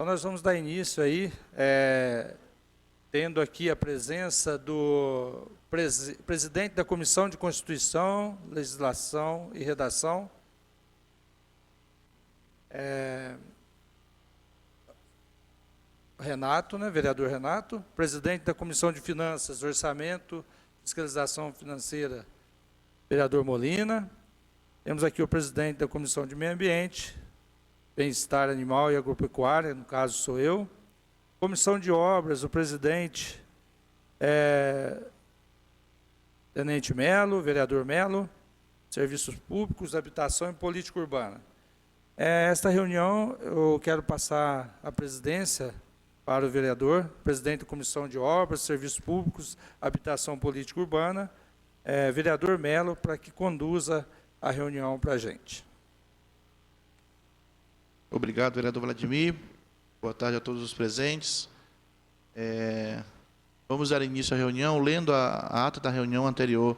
Então, nós vamos dar início aí, tendo aqui a presença do presidente da Comissão de Constituição, Legislação e Redação, Renato, vereador Renato, presidente da Comissão de Finanças, Orçamento, Fiscalização Financeira, vereador Molina. Temos aqui o presidente da Comissão de Meio Ambiente, Bem-Estar Animal e Agropecuária, no caso sou eu. Comissão de Obras, o presidente Tenente Melo, vereador Melo, Serviços Públicos, Habitação e Política Urbana. Esta reunião eu quero passar a presidência para o vereador, presidente da Comissão de Obras, Serviços Públicos, Habitação e Política Urbana, vereador Melo, para que conduza a reunião para a gente. Obrigado, vereador Vladimir. Boa tarde a todos os presentes. Vamos dar início à reunião, lendo a ata da reunião anterior,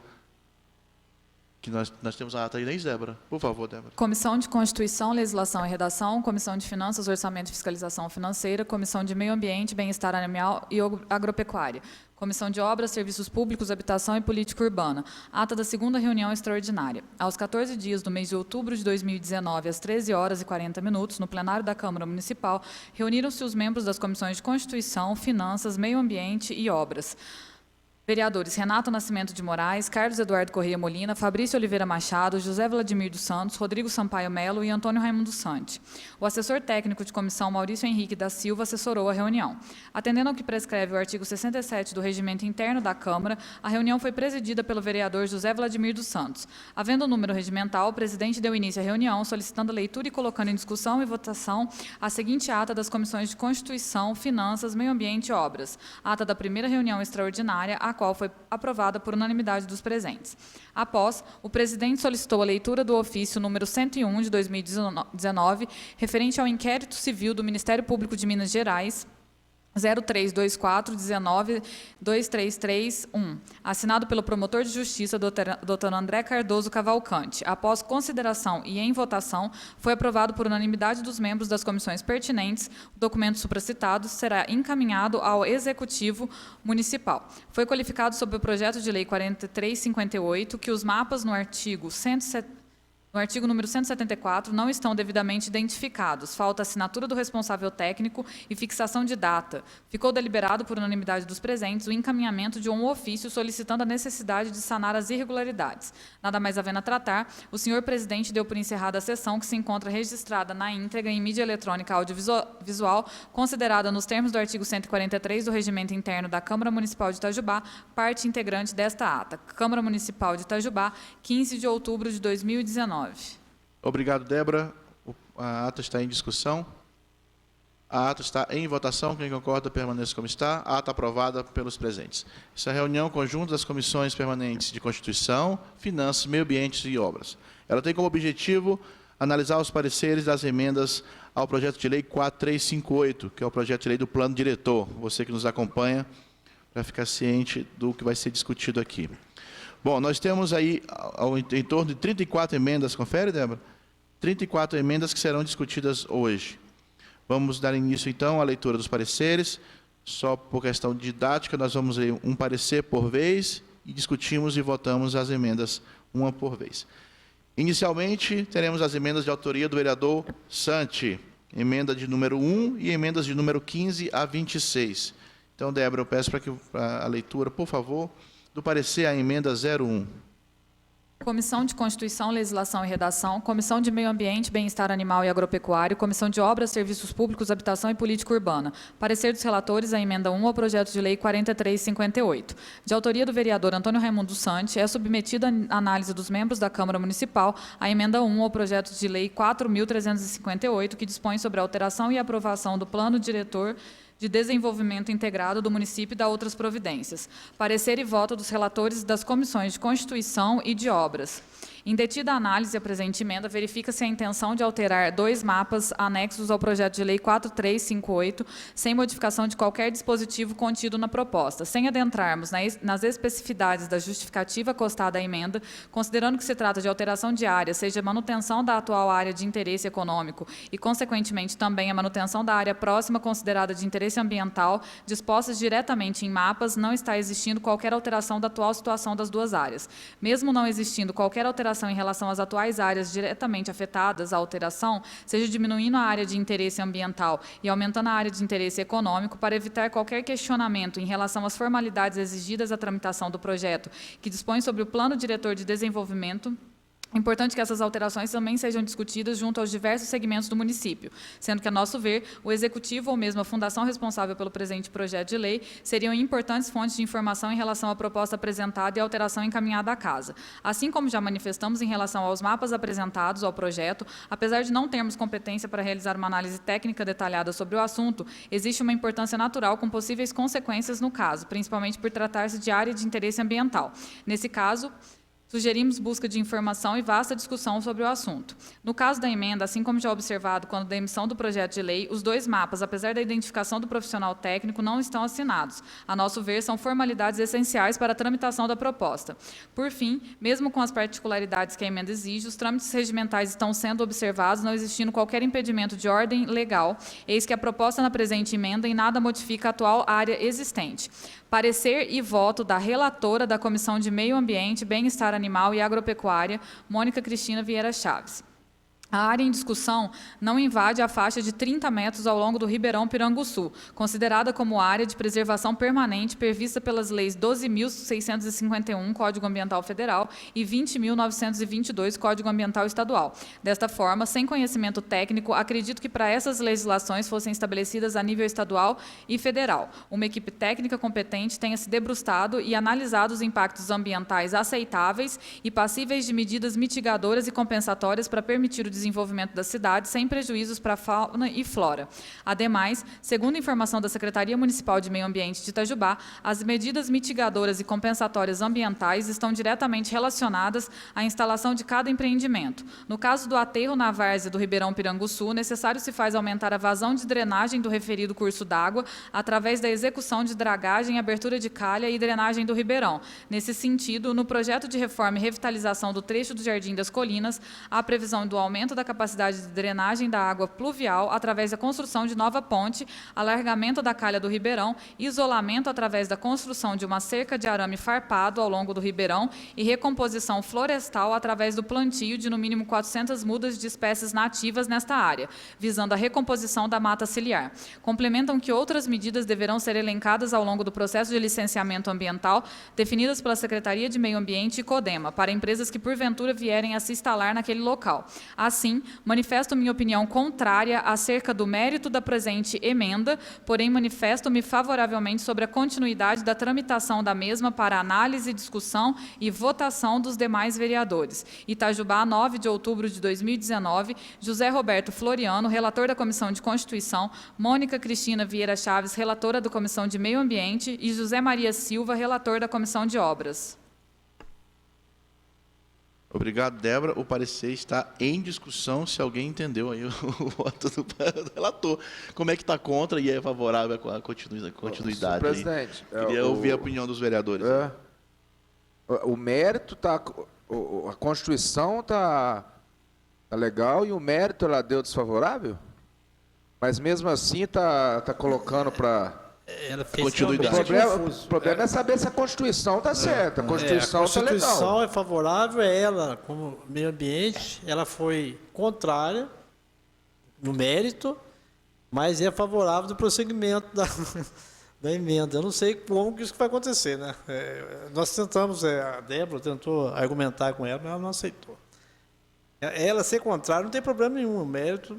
que nós temos a ata aí, Débora? Por favor, Débora. Comissão de Constituição, Legislação e Redação, Comissão de Finanças, Orçamento e Fiscalização Financeira, Comissão de Meio Ambiente, Bem-Estar Animal e Agropecuária, Comissão de Obras, Serviços Públicos, Habitação e Política Urbana. Ata da segunda reunião extraordinária. Aos 14 dias do mês de outubro de 2019, às 13h40, no plenário da Câmara Municipal, reuniram-se os membros das Comissões de Constituição, Finanças, Meio Ambiente e Obras. Vereadores Renato Nascimento de Moraes, Carlos Eduardo Correia Molina, Fabrício Oliveira Machado, José Vladimir dos Santos, Rodrigo Sampaio Melo e Antônio Raimundo Santi. O assessor técnico de comissão, Maurício Henrique da Silva, assessorou a reunião. Atendendo ao que prescreve o artigo 67 do Regimento Interno da Câmara, a reunião foi presidida pelo vereador José Vladimir dos Santos. Havendo o número regimental, o presidente deu início à reunião, solicitando a leitura e colocando em discussão e votação a seguinte ata das Comissões de Constituição, Finanças, Meio Ambiente e Obras. Ata da primeira reunião extraordinária, a qual foi aprovada por unanimidade dos presentes. Após, o presidente solicitou a leitura do ofício número 101 de 2019, referente ao inquérito civil do Ministério Público de Minas Gerais, 0324-19-2331, assinado pelo promotor de justiça, Dr. André Cardoso Cavalcante. Após consideração e em votação, foi aprovado por unanimidade dos membros das comissões pertinentes. O documento supracitado será encaminhado ao Executivo Municipal. Foi qualificado sob o projeto de lei 4358 que os mapas no artigo número 174, não estão devidamente identificados. Falta assinatura do responsável técnico e fixação de data. Ficou deliberado por unanimidade dos presentes o encaminhamento de um ofício solicitando a necessidade de sanar as irregularidades. Nada mais havendo a tratar, o senhor presidente deu por encerrada a sessão, que se encontra registrada na íntegra em mídia eletrônica audiovisual, considerada nos termos do artigo 143 do Regimento Interno da Câmara Municipal de Itajubá, parte integrante desta ata. Câmara Municipal de Itajubá, 15 de outubro de 2019. Obrigado, Débora. A ata está em discussão. A ata está em votação. Quem concorda, permaneça como está. A ata aprovada pelos presentes. Essa é a reunião conjunta das comissões permanentes de Constituição, Finanças, Meio Ambiente e Obras. Ela tem como objetivo analisar os pareceres das emendas ao projeto de lei 4358, que é o projeto de lei do Plano Diretor. Você que nos acompanha, para ficar ciente do que vai ser discutido aqui. Bom, nós temos aí em torno de 34 emendas, confere, Débora? 34 emendas que serão discutidas hoje. Vamos dar início, então, à leitura dos pareceres. Só por questão didática, nós vamos ler um parecer por vez e discutimos e votamos as emendas uma por vez. Inicialmente, teremos as emendas de autoria do vereador Santi, emenda de número 1 e emendas de número 15 a 26. Então, Débora, eu peço para que a leitura, por favor, do parecer à emenda 01. Comissão de Constituição, Legislação e Redação, Comissão de Meio Ambiente, Bem-Estar Animal e Agropecuário, Comissão de Obras, Serviços Públicos, Habitação e Política Urbana. Parecer dos relatores, a emenda 1 ao projeto de lei 4358. De autoria do vereador Antônio Raimundo Santi, é submetida à análise dos membros da Câmara Municipal a emenda 1 ao projeto de lei 4.358, que dispõe sobre a alteração e aprovação do Plano Diretor de Desenvolvimento Integrado do município e da outras providências. Parecer e voto dos relatores das Comissões de Constituição e de Obras. Em detida a análise a presente emenda, verifica-se a intenção de alterar 2 mapas anexos ao projeto de lei 4358, sem modificação de qualquer dispositivo contido na proposta. Sem adentrarmos nas especificidades da justificativa acostada à emenda, considerando que se trata de alteração de área, seja a manutenção da atual área de interesse econômico e, consequentemente, também a manutenção da área próxima considerada de interesse ambiental, dispostas diretamente em mapas, não está existindo qualquer alteração da atual situação das duas áreas. Mesmo não existindo qualquer alteração em relação às atuais áreas diretamente afetadas à alteração, seja diminuindo a área de interesse ambiental e aumentando a área de interesse econômico, para evitar qualquer questionamento em relação às formalidades exigidas à tramitação do projeto, que dispõe sobre o Plano Diretor de Desenvolvimento. É importante que essas alterações também sejam discutidas junto aos diversos segmentos do município, sendo que, a nosso ver, o Executivo ou mesmo a fundação responsável pelo presente projeto de lei seriam importantes fontes de informação em relação à proposta apresentada e à alteração encaminhada à Casa. Assim como já manifestamos em relação aos mapas apresentados ao projeto, apesar de não termos competência para realizar uma análise técnica detalhada sobre o assunto, existe uma importância natural com possíveis consequências no caso, principalmente por tratar-se de área de interesse ambiental. Nesse caso, sugerimos busca de informação e vasta discussão sobre o assunto. No caso da emenda, assim como já observado quando da emissão do projeto de lei, os 2 mapas, apesar da identificação do profissional técnico, não estão assinados. A nosso ver, são formalidades essenciais para a tramitação da proposta. Por fim, mesmo com as particularidades que a emenda exige, os trâmites regimentais estão sendo observados, não existindo qualquer impedimento de ordem legal, eis que a proposta na presente emenda em nada modifica a atual área existente. Parecer e voto da relatora da Comissão de Meio Ambiente, Bem-Estar Animal e Agropecuária, Mônica Cristina Vieira Chaves. A área em discussão não invade a faixa de 30 metros ao longo do Ribeirão Piranguçu, considerada como área de preservação permanente prevista pelas leis 12.651, Código Ambiental Federal, e 20.922, Código Ambiental Estadual. Desta forma, sem conhecimento técnico, acredito que para essas legislações fossem estabelecidas a nível estadual e federal. Uma equipe técnica competente tenha se debruçado e analisado os impactos ambientais aceitáveis e passíveis de medidas mitigadoras e compensatórias para permitir o desenvolvimento da cidade sem prejuízos para a fauna e flora. Ademais, segundo informação da Secretaria Municipal de Meio Ambiente de Itajubá, as medidas mitigadoras e compensatórias ambientais estão diretamente relacionadas à instalação de cada empreendimento. No caso do aterro na várzea do Ribeirão Piranguçu, necessário se faz aumentar a vazão de drenagem do referido curso d'água através da execução de dragagem, abertura de calha e drenagem do Ribeirão. Nesse sentido, no projeto de reforma e revitalização do trecho do Jardim das Colinas, há previsão do aumento da capacidade de drenagem da água pluvial através da construção de nova ponte, alargamento da calha do Ribeirão, isolamento através da construção de uma cerca de arame farpado ao longo do Ribeirão e recomposição florestal através do plantio de no mínimo 400 mudas de espécies nativas nesta área, visando a recomposição da mata ciliar. Complementam que outras medidas deverão ser elencadas ao longo do processo de licenciamento ambiental, definidas pela Secretaria de Meio Ambiente e CODEMA, para empresas que porventura vierem a se instalar naquele local. Assim, manifesto minha opinião contrária acerca do mérito da presente emenda, porém manifesto-me favoravelmente sobre a continuidade da tramitação da mesma para análise, discussão e votação dos demais vereadores. Itajubá, 9 de outubro de 2019, José Roberto Floriano, relator da Comissão de Constituição, Mônica Cristina Vieira Chaves, relatora da Comissão de Meio Ambiente, e José Maria Silva, relator da Comissão de Obras. Obrigado, Débora. O parecer está em discussão, se alguém entendeu aí o voto do relator. Como é que está contra e é favorável à continuidade? Senhor presidente, Queria ouvir a opinião dos vereadores. O mérito está... A Constituição está legal e o mérito ela deu desfavorável? Mas mesmo assim está colocando para... Continuidade. O problema é saber se a Constituição está certa. A Constituição está legal. A Constituição é favorável a ela, como meio ambiente, ela foi contrária no mérito, mas é favorável do prosseguimento da emenda. Eu não sei como que isso vai acontecer, né? Nós tentamos, a Débora tentou argumentar com ela, mas ela não aceitou. Ela ser contrária não tem problema nenhum, o mérito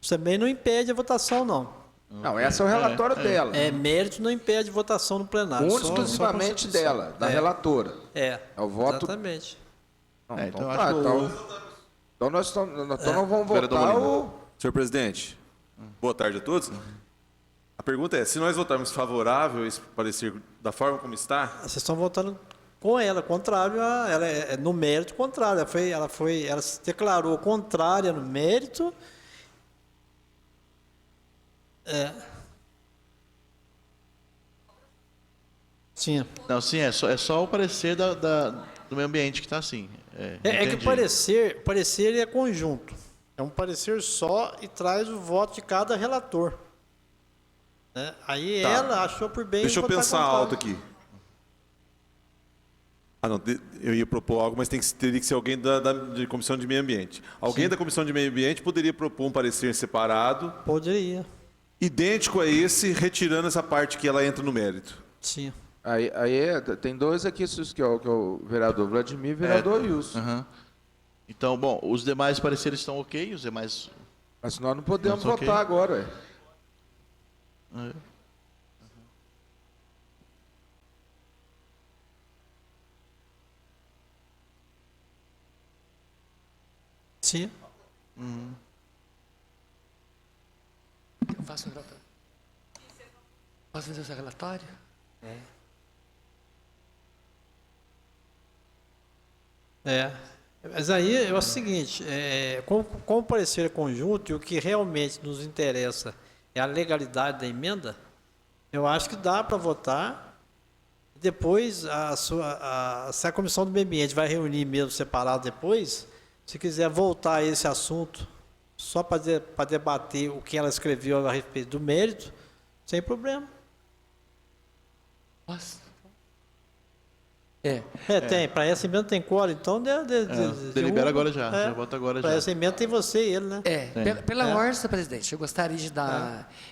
também não impede a votação, não. Não, esse é o relatório dela. Mérito não impede votação no plenário. Exclusivamente dela, da relatora. É o voto... Exatamente. Não, então nós não vamos votar o... Senhor presidente, boa tarde a todos. A pergunta é, se nós votarmos favorável a esse parecer da forma como está... Vocês estão votando com ela, contrário, ela é no mérito contrário. Ela se declarou contrária no mérito. Sim. Não, sim, é só o parecer do meio ambiente que está assim. É que Entendi. o parecer é conjunto. É um parecer só e traz o voto de cada relator. Né? Aí Tá. ela achou por bem Deixa eu votar pensar contrário. alto aqui. Ah, não, eu ia propor algo, mas teria que ser alguém de Comissão de Meio Ambiente. Alguém da Comissão de Meio Ambiente poderia propor um parecer separado, Poderia, idêntico a esse, retirando essa parte que ela entra no mérito. sim. Tem dois aqui, que é o vereador Vladimir e o vereador Wilson. Aham. Então, bom, os demais pareceres estão ok, os demais... Mas nós não podemos Mas ok. votar agora, ué. Sim. Eu faço um relatório. Posso fazer o seu relatório? Mas aí é o seguinte, como o parecer é conjunto e o que realmente nos interessa é a legalidade da emenda, eu acho que dá para votar. Depois, se a Comissão do Meio Ambiente vai reunir mesmo separado depois, se quiser voltar a esse assunto só para debater o que ela escreveu a respeito do mérito, sem problema. Posso? Tem. Para essa emenda tem quórum, então... delibera agora já vota agora Para já. essa emenda tem você e ele, né? Pela ordem, senhor presidente, eu gostaria de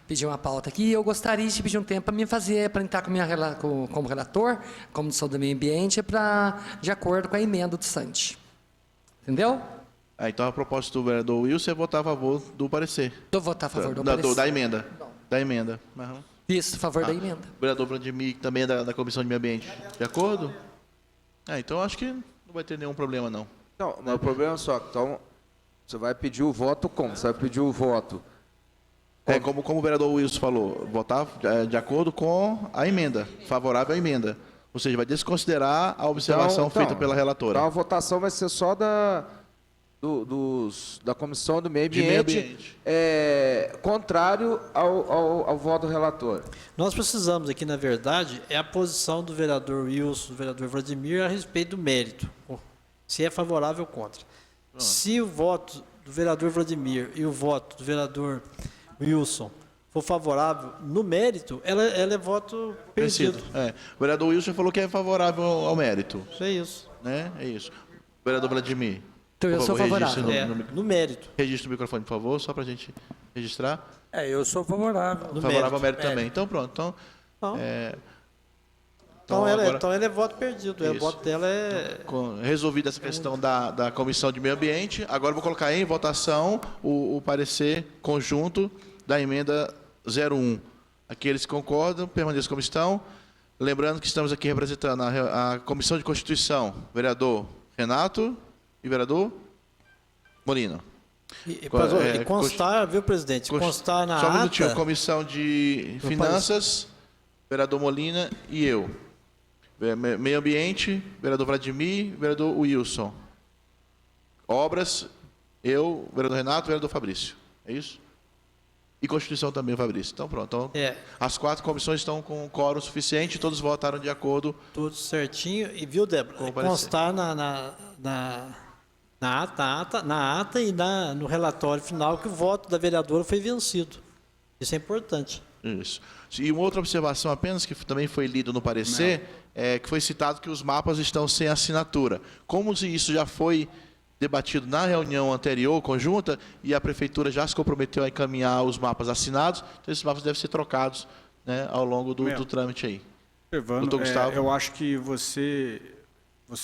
pedir uma pauta aqui e eu gostaria de pedir um tempo para me fazer, para entrar como relator, como sou do meio ambiente, de acordo com a emenda do Sante. Entendeu? Então, a proposta do vereador Wilson é votar a favor do parecer. Vou votar a favor do parecer. Da emenda. Da emenda. Aham. Isso, a favor da emenda. O vereador Vladimir, que também é da Comissão de Meio Ambiente. De acordo? Então acho que não vai ter nenhum problema, não. Não, mas o problema é só, então, você vai pedir o voto como? Você vai pedir o voto. Como o vereador Wilson falou, votar de acordo com a emenda, favorável à emenda. Ou seja, vai desconsiderar a observação feita pela relatora. Então a votação vai ser só da Comissão do Meio De meio Ambiente, ambiente. contrário ao voto do relator. Nós precisamos aqui, na verdade, é a posição do vereador Wilson, do vereador Vladimir, a respeito do mérito. Se é favorável ou contra. Se o voto do vereador Vladimir e o voto do vereador Wilson for favorável no mérito, ela é voto perdido. O vereador Wilson falou que é favorável ao mérito. Isso é isso. Né? É isso. Vereador Vladimir. Então eu por sou favor, favorável. registre No mérito. Registre o microfone, por favor, só para a gente registrar. Eu sou favorável. No Favorável ao mérito mérito. também. Então, pronto. Então Agora, ela é voto perdido. O Isso. voto dela é... resolvida essa questão da Comissão de Meio Ambiente, agora eu vou colocar em votação o parecer conjunto da emenda 01. Aqueles que concordam, permaneçam como estão. Lembrando que estamos aqui representando a Comissão de Constituição, vereador Renato e vereador Molina. E constar, viu, presidente? Constar na Só um minutinho. ata... Comissão de Finanças, vereador Molina e eu. Meio Ambiente, vereador Vladimir, vereador Wilson. Obras, eu, vereador Renato, vereador Fabrício. É isso? E Constituição também, Fabrício. Então, pronto. Então, as 4 comissões estão com quórum suficiente, todos votaram de acordo. Tudo certinho. E viu, Débora? Constar na ata e no relatório final que o voto da vereadora foi vencido. Isso é importante. Isso. E uma outra observação apenas, que também foi lido no parecer, que foi citado que os mapas estão sem assinatura. Como se isso já foi debatido na reunião anterior, conjunta, e a Prefeitura já se comprometeu a encaminhar os mapas assinados, então esses mapas devem ser trocados, né, ao longo do trâmite aí. Observando, Doutor Gustavo? eu acho que você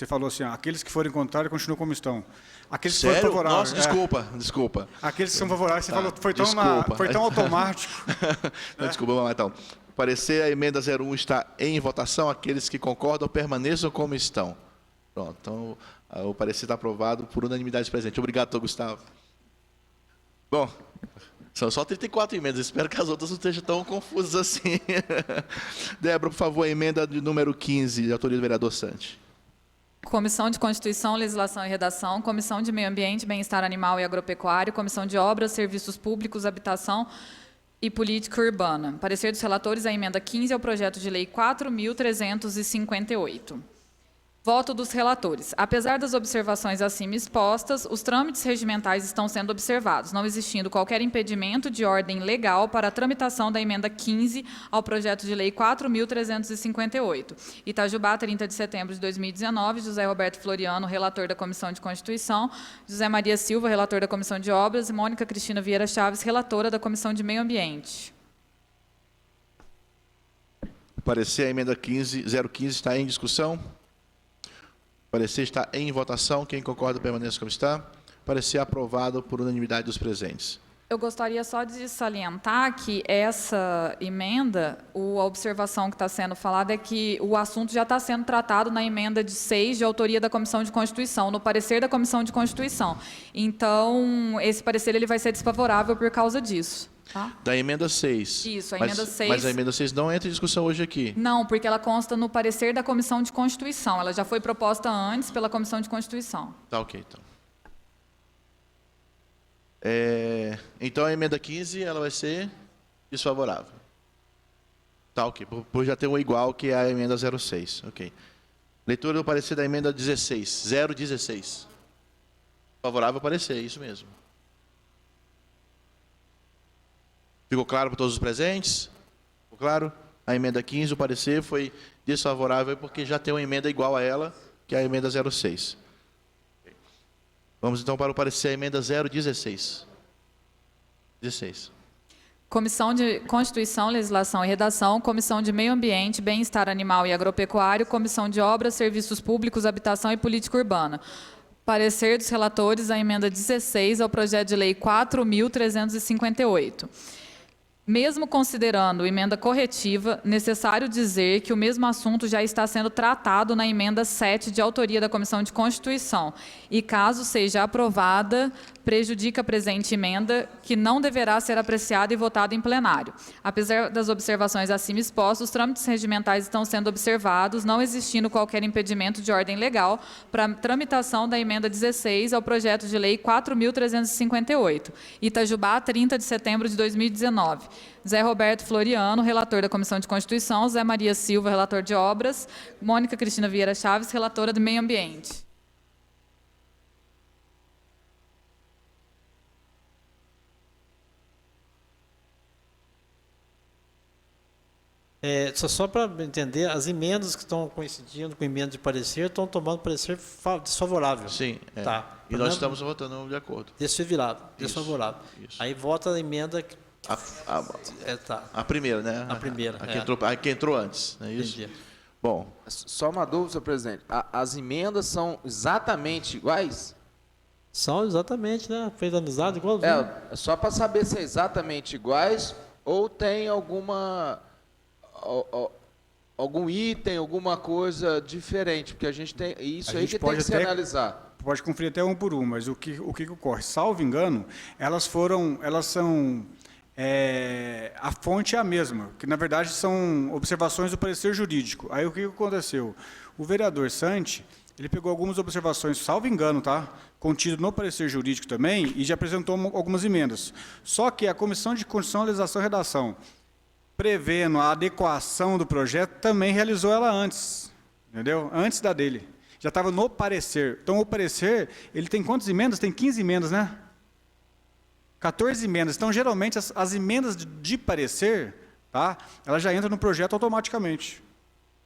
falou assim, aqueles que forem contrários continuam como estão. Aqueles que forem Sério? favoráveis... Nossa, desculpa. Aqueles que são favoráveis, você falou, foi desculpa. tão automático. Não, desculpa, vamos lá então. Parecer a emenda 01 está em votação, aqueles que concordam permaneçam como estão. Pronto, então o parecer está aprovado por unanimidade presente. Obrigado, doutor Gustavo. Bom, são só 34 emendas, espero que as outras não estejam tão confusas assim. Débora, por favor, a emenda de número 15, de autoria do vereador Sante. Comissão de Constituição, Legislação e Redação, Comissão de Meio Ambiente, Bem-Estar Animal e Agropecuário, Comissão de Obras, Serviços Públicos, Habitação e Política Urbana. Parecer dos relatores, a emenda 15 ao projeto de lei 4.358. Voto dos relatores. Apesar das observações acima expostas, os trâmites regimentais estão sendo observados, não existindo qualquer impedimento de ordem legal para a tramitação da emenda 15 ao projeto de lei 4.358. Itajubá, 30 de setembro de 2019, José Roberto Floriano, relator da Comissão de Constituição, José Maria Silva, relator da Comissão de Obras, e Mônica Cristina Vieira Chaves, relatora da Comissão de Meio Ambiente. O parecer, a emenda 015 está em discussão. O parecer está em votação. Quem concorda, permaneça como está. Parecer aprovado por unanimidade dos presentes. Eu gostaria só de salientar que essa emenda, a observação que está sendo falada é que o assunto já está sendo tratado na emenda de 6, de autoria da Comissão de Constituição, no parecer da Comissão de Constituição. Então, esse parecer ele vai ser desfavorável por causa disso. Tá? Da emenda 6. Isso, a emenda 6. Mas a emenda 6 não entra em discussão hoje aqui. Não, porque ela consta no parecer da Comissão de Constituição. Ela já foi proposta antes pela Comissão de Constituição. Tá ok, então. Então a emenda 15 ela vai ser desfavorável. Tá ok, por já ter um igual que é a emenda 06. Ok. Leitura do parecer da emenda 16. 016. Favorável ao parecer, isso mesmo. Ficou claro para todos os presentes? Ficou claro? A emenda 15, o parecer foi desfavorável porque já tem uma emenda igual a ela, que é a emenda 06. Vamos então para o parecer, a emenda 016. 16. Comissão de Constituição, Legislação e Redação, Comissão de Meio Ambiente, Bem-Estar Animal e Agropecuário, Comissão de Obras, Serviços Públicos, Habitação e Política Urbana. Parecer dos relatores, a emenda 16 ao projeto de lei 4.358. Mesmo considerando emenda corretiva, necessário dizer que o mesmo assunto já está sendo tratado na emenda 7, de autoria da Comissão de Constituição, e caso seja aprovada, prejudica a presente emenda, que não deverá ser apreciada e votada em plenário. Apesar das observações acima expostas, os trâmites regimentais estão sendo observados, não existindo qualquer impedimento de ordem legal para a tramitação da emenda 16 ao projeto de lei 4.358. Itajubá, 30 de setembro de 2019. Zé Roberto Floriano, relator da Comissão de Constituição, Zé Maria Silva, relator de Obras, Mônica Cristina Vieira Chaves, relatora do Meio Ambiente. Só para entender, as emendas que estão coincidindo com emenda de parecer estão tomando parecer desfavorável. Sim, Tá. E nós estamos votando de acordo. Desfavorável. Isso. Aí vota a emenda que... tá. A primeira, né? A primeira, A que entrou antes, não é isso? Entendi. Bom, Só uma dúvida, senhor presidente. As emendas são exatamente iguais? São exatamente, né? Fez amizade igualzinho. É só para saber se é exatamente iguais ou tem algum item, alguma coisa diferente, porque a gente tem isso A aí gente que tem pode que se até- analisar. Pode conferir até um por um, mas o que ocorre? Salvo engano, elas são a fonte é a mesma, que na verdade são observações do parecer jurídico. Aí o que aconteceu? O vereador Santi, ele pegou algumas observações, salvo engano, tá? Contido no parecer jurídico também, e já apresentou algumas emendas. Só que a Comissão de Constituição, Legislação e Redação, prevendo a adequação do projeto, também realizou ela antes, entendeu? Antes da dele. Já estava no parecer. Então, o parecer, ele tem quantas emendas? Tem 15 emendas, né? 14 emendas. Então, geralmente, as emendas de parecer, tá? Elas já entram no projeto automaticamente.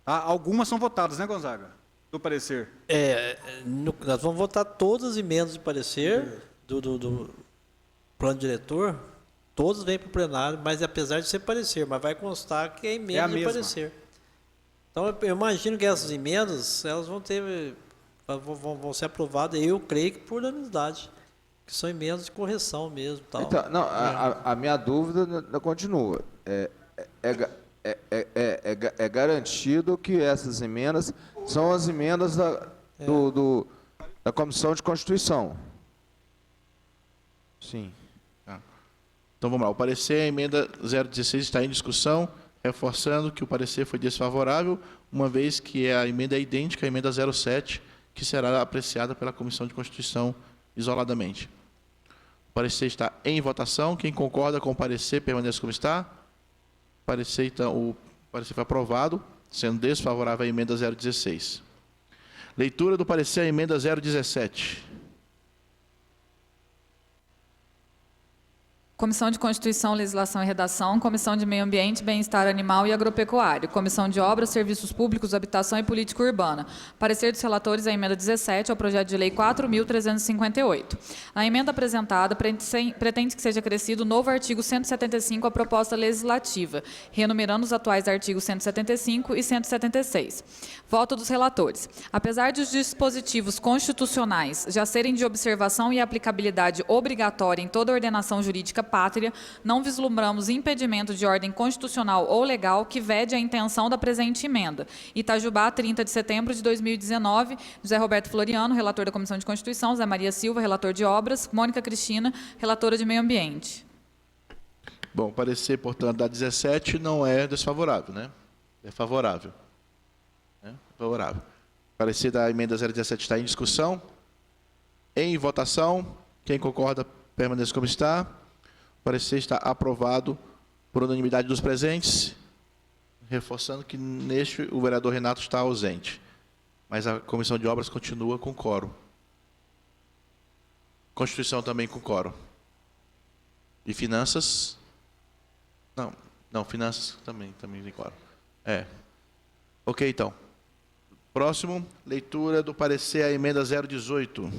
Tá? Algumas são votadas, né, Gonzaga? Do parecer. Nós vamos votar todas as emendas de parecer do plano diretor. Todos vêm para o plenário, mas apesar de ser parecer, mas vai constar que é emenda de mesma. parecer. Então, eu imagino que essas emendas, elas vão ser aprovadas, eu creio que por unanimidade, que são emendas de correção mesmo. Tal. Então, não, a minha dúvida continua. É garantido que essas emendas são as emendas da Comissão de Constituição. Sim. então vamos lá. O parecer, a emenda 016 está em discussão, reforçando que o parecer foi desfavorável, uma vez que a emenda é idêntica à emenda 07, que será apreciada pela Comissão de Constituição isoladamente. O parecer está em votação. Quem concorda com o parecer, permaneça como está. O parecer foi aprovado, sendo desfavorável à emenda 016. Leitura do parecer à emenda 017. Comissão de Constituição, Legislação e Redação, Comissão de Meio Ambiente, Bem-Estar Animal e Agropecuário, Comissão de Obras, Serviços Públicos, Habitação e Política Urbana. Parecer dos relatores à emenda 17 ao projeto de lei 4.358. Na emenda apresentada, pretende que seja acrescido o novo artigo 175 à proposta legislativa, renumerando os atuais artigos 175 e 176. Voto dos relatores. Apesar de os dispositivos constitucionais já serem de observação e aplicabilidade obrigatória em toda ordenação jurídica pátria, não vislumbramos impedimento de ordem constitucional ou legal que vede a intenção da presente emenda. Itajubá, 30 de setembro de 2019, José Roberto Floriano, relator da Comissão de Constituição, Zé Maria Silva, relator de Obras, Mônica Cristina, relatora de Meio Ambiente. Bom, o parecer, portanto, da 17 não é desfavorável, né? É favorável. Favorável. O parecer da emenda 017 está em discussão. Em votação. Quem concorda, permaneça como está. O parecer está aprovado por unanimidade dos presentes, reforçando que neste o vereador Renato está ausente. Mas a Comissão de Obras continua com quórum. Constituição também com quórum. E Finanças? Não, Finanças também tem quórum. Ok, então. Próximo, leitura do parecer à emenda 018.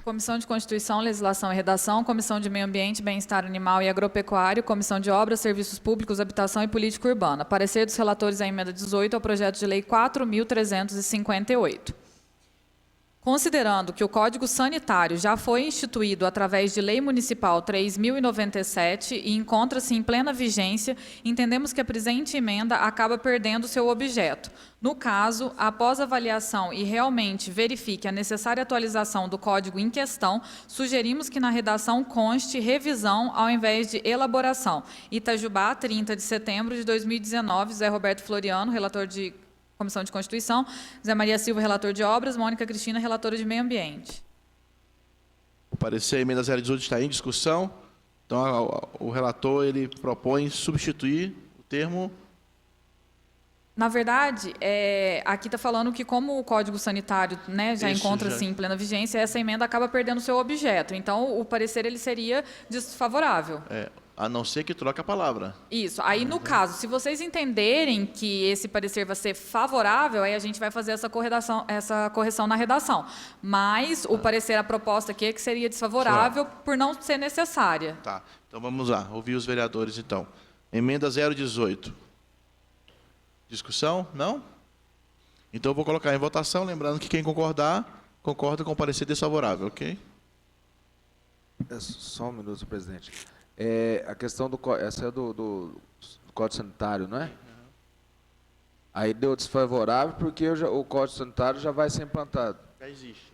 Comissão de Constituição, Legislação e Redação, Comissão de Meio Ambiente, Bem-Estar Animal e Agropecuário, Comissão de Obras, Serviços Públicos, Habitação e Política Urbana. Parecer dos relatores à emenda 18 ao projeto de lei 4.358. Considerando que o Código Sanitário já foi instituído através de Lei Municipal 3.097 e encontra-se em plena vigência, entendemos que a presente emenda acaba perdendo seu objeto. No caso, após avaliação e realmente verifique a necessária atualização do Código em questão, sugerimos que na redação conste revisão ao invés de elaboração. Itajubá, 30 de setembro de 2019, José Roberto Floriano, relator de Comissão de Constituição, Zé Maria Silva, relator de Obras, Mônica Cristina, relatora de Meio Ambiente. O parecer à emenda 018 está em discussão. Então, o relator ele propõe substituir o termo... Na verdade, aqui está falando que como o Código Sanitário, né, já encontra-se em plena vigência, essa emenda acaba perdendo seu objeto. Então, o parecer ele seria desfavorável. A não ser que troque a palavra. Isso. Aí, no caso, se vocês entenderem que esse parecer vai ser favorável, aí a gente vai fazer essa correção na redação. Mas o parecer, a proposta aqui é que seria desfavorável por não ser necessária. Tá. Então, vamos lá. Ouvir os vereadores, então. Emenda 018. Discussão? Não? Então, eu vou colocar em votação, lembrando que quem concordar, concorda com o parecer desfavorável, ok? Só um minuto, presidente. A questão essa é do Código Sanitário, não é? Aí deu desfavorável porque o Código Sanitário já vai ser implantado. Já existe.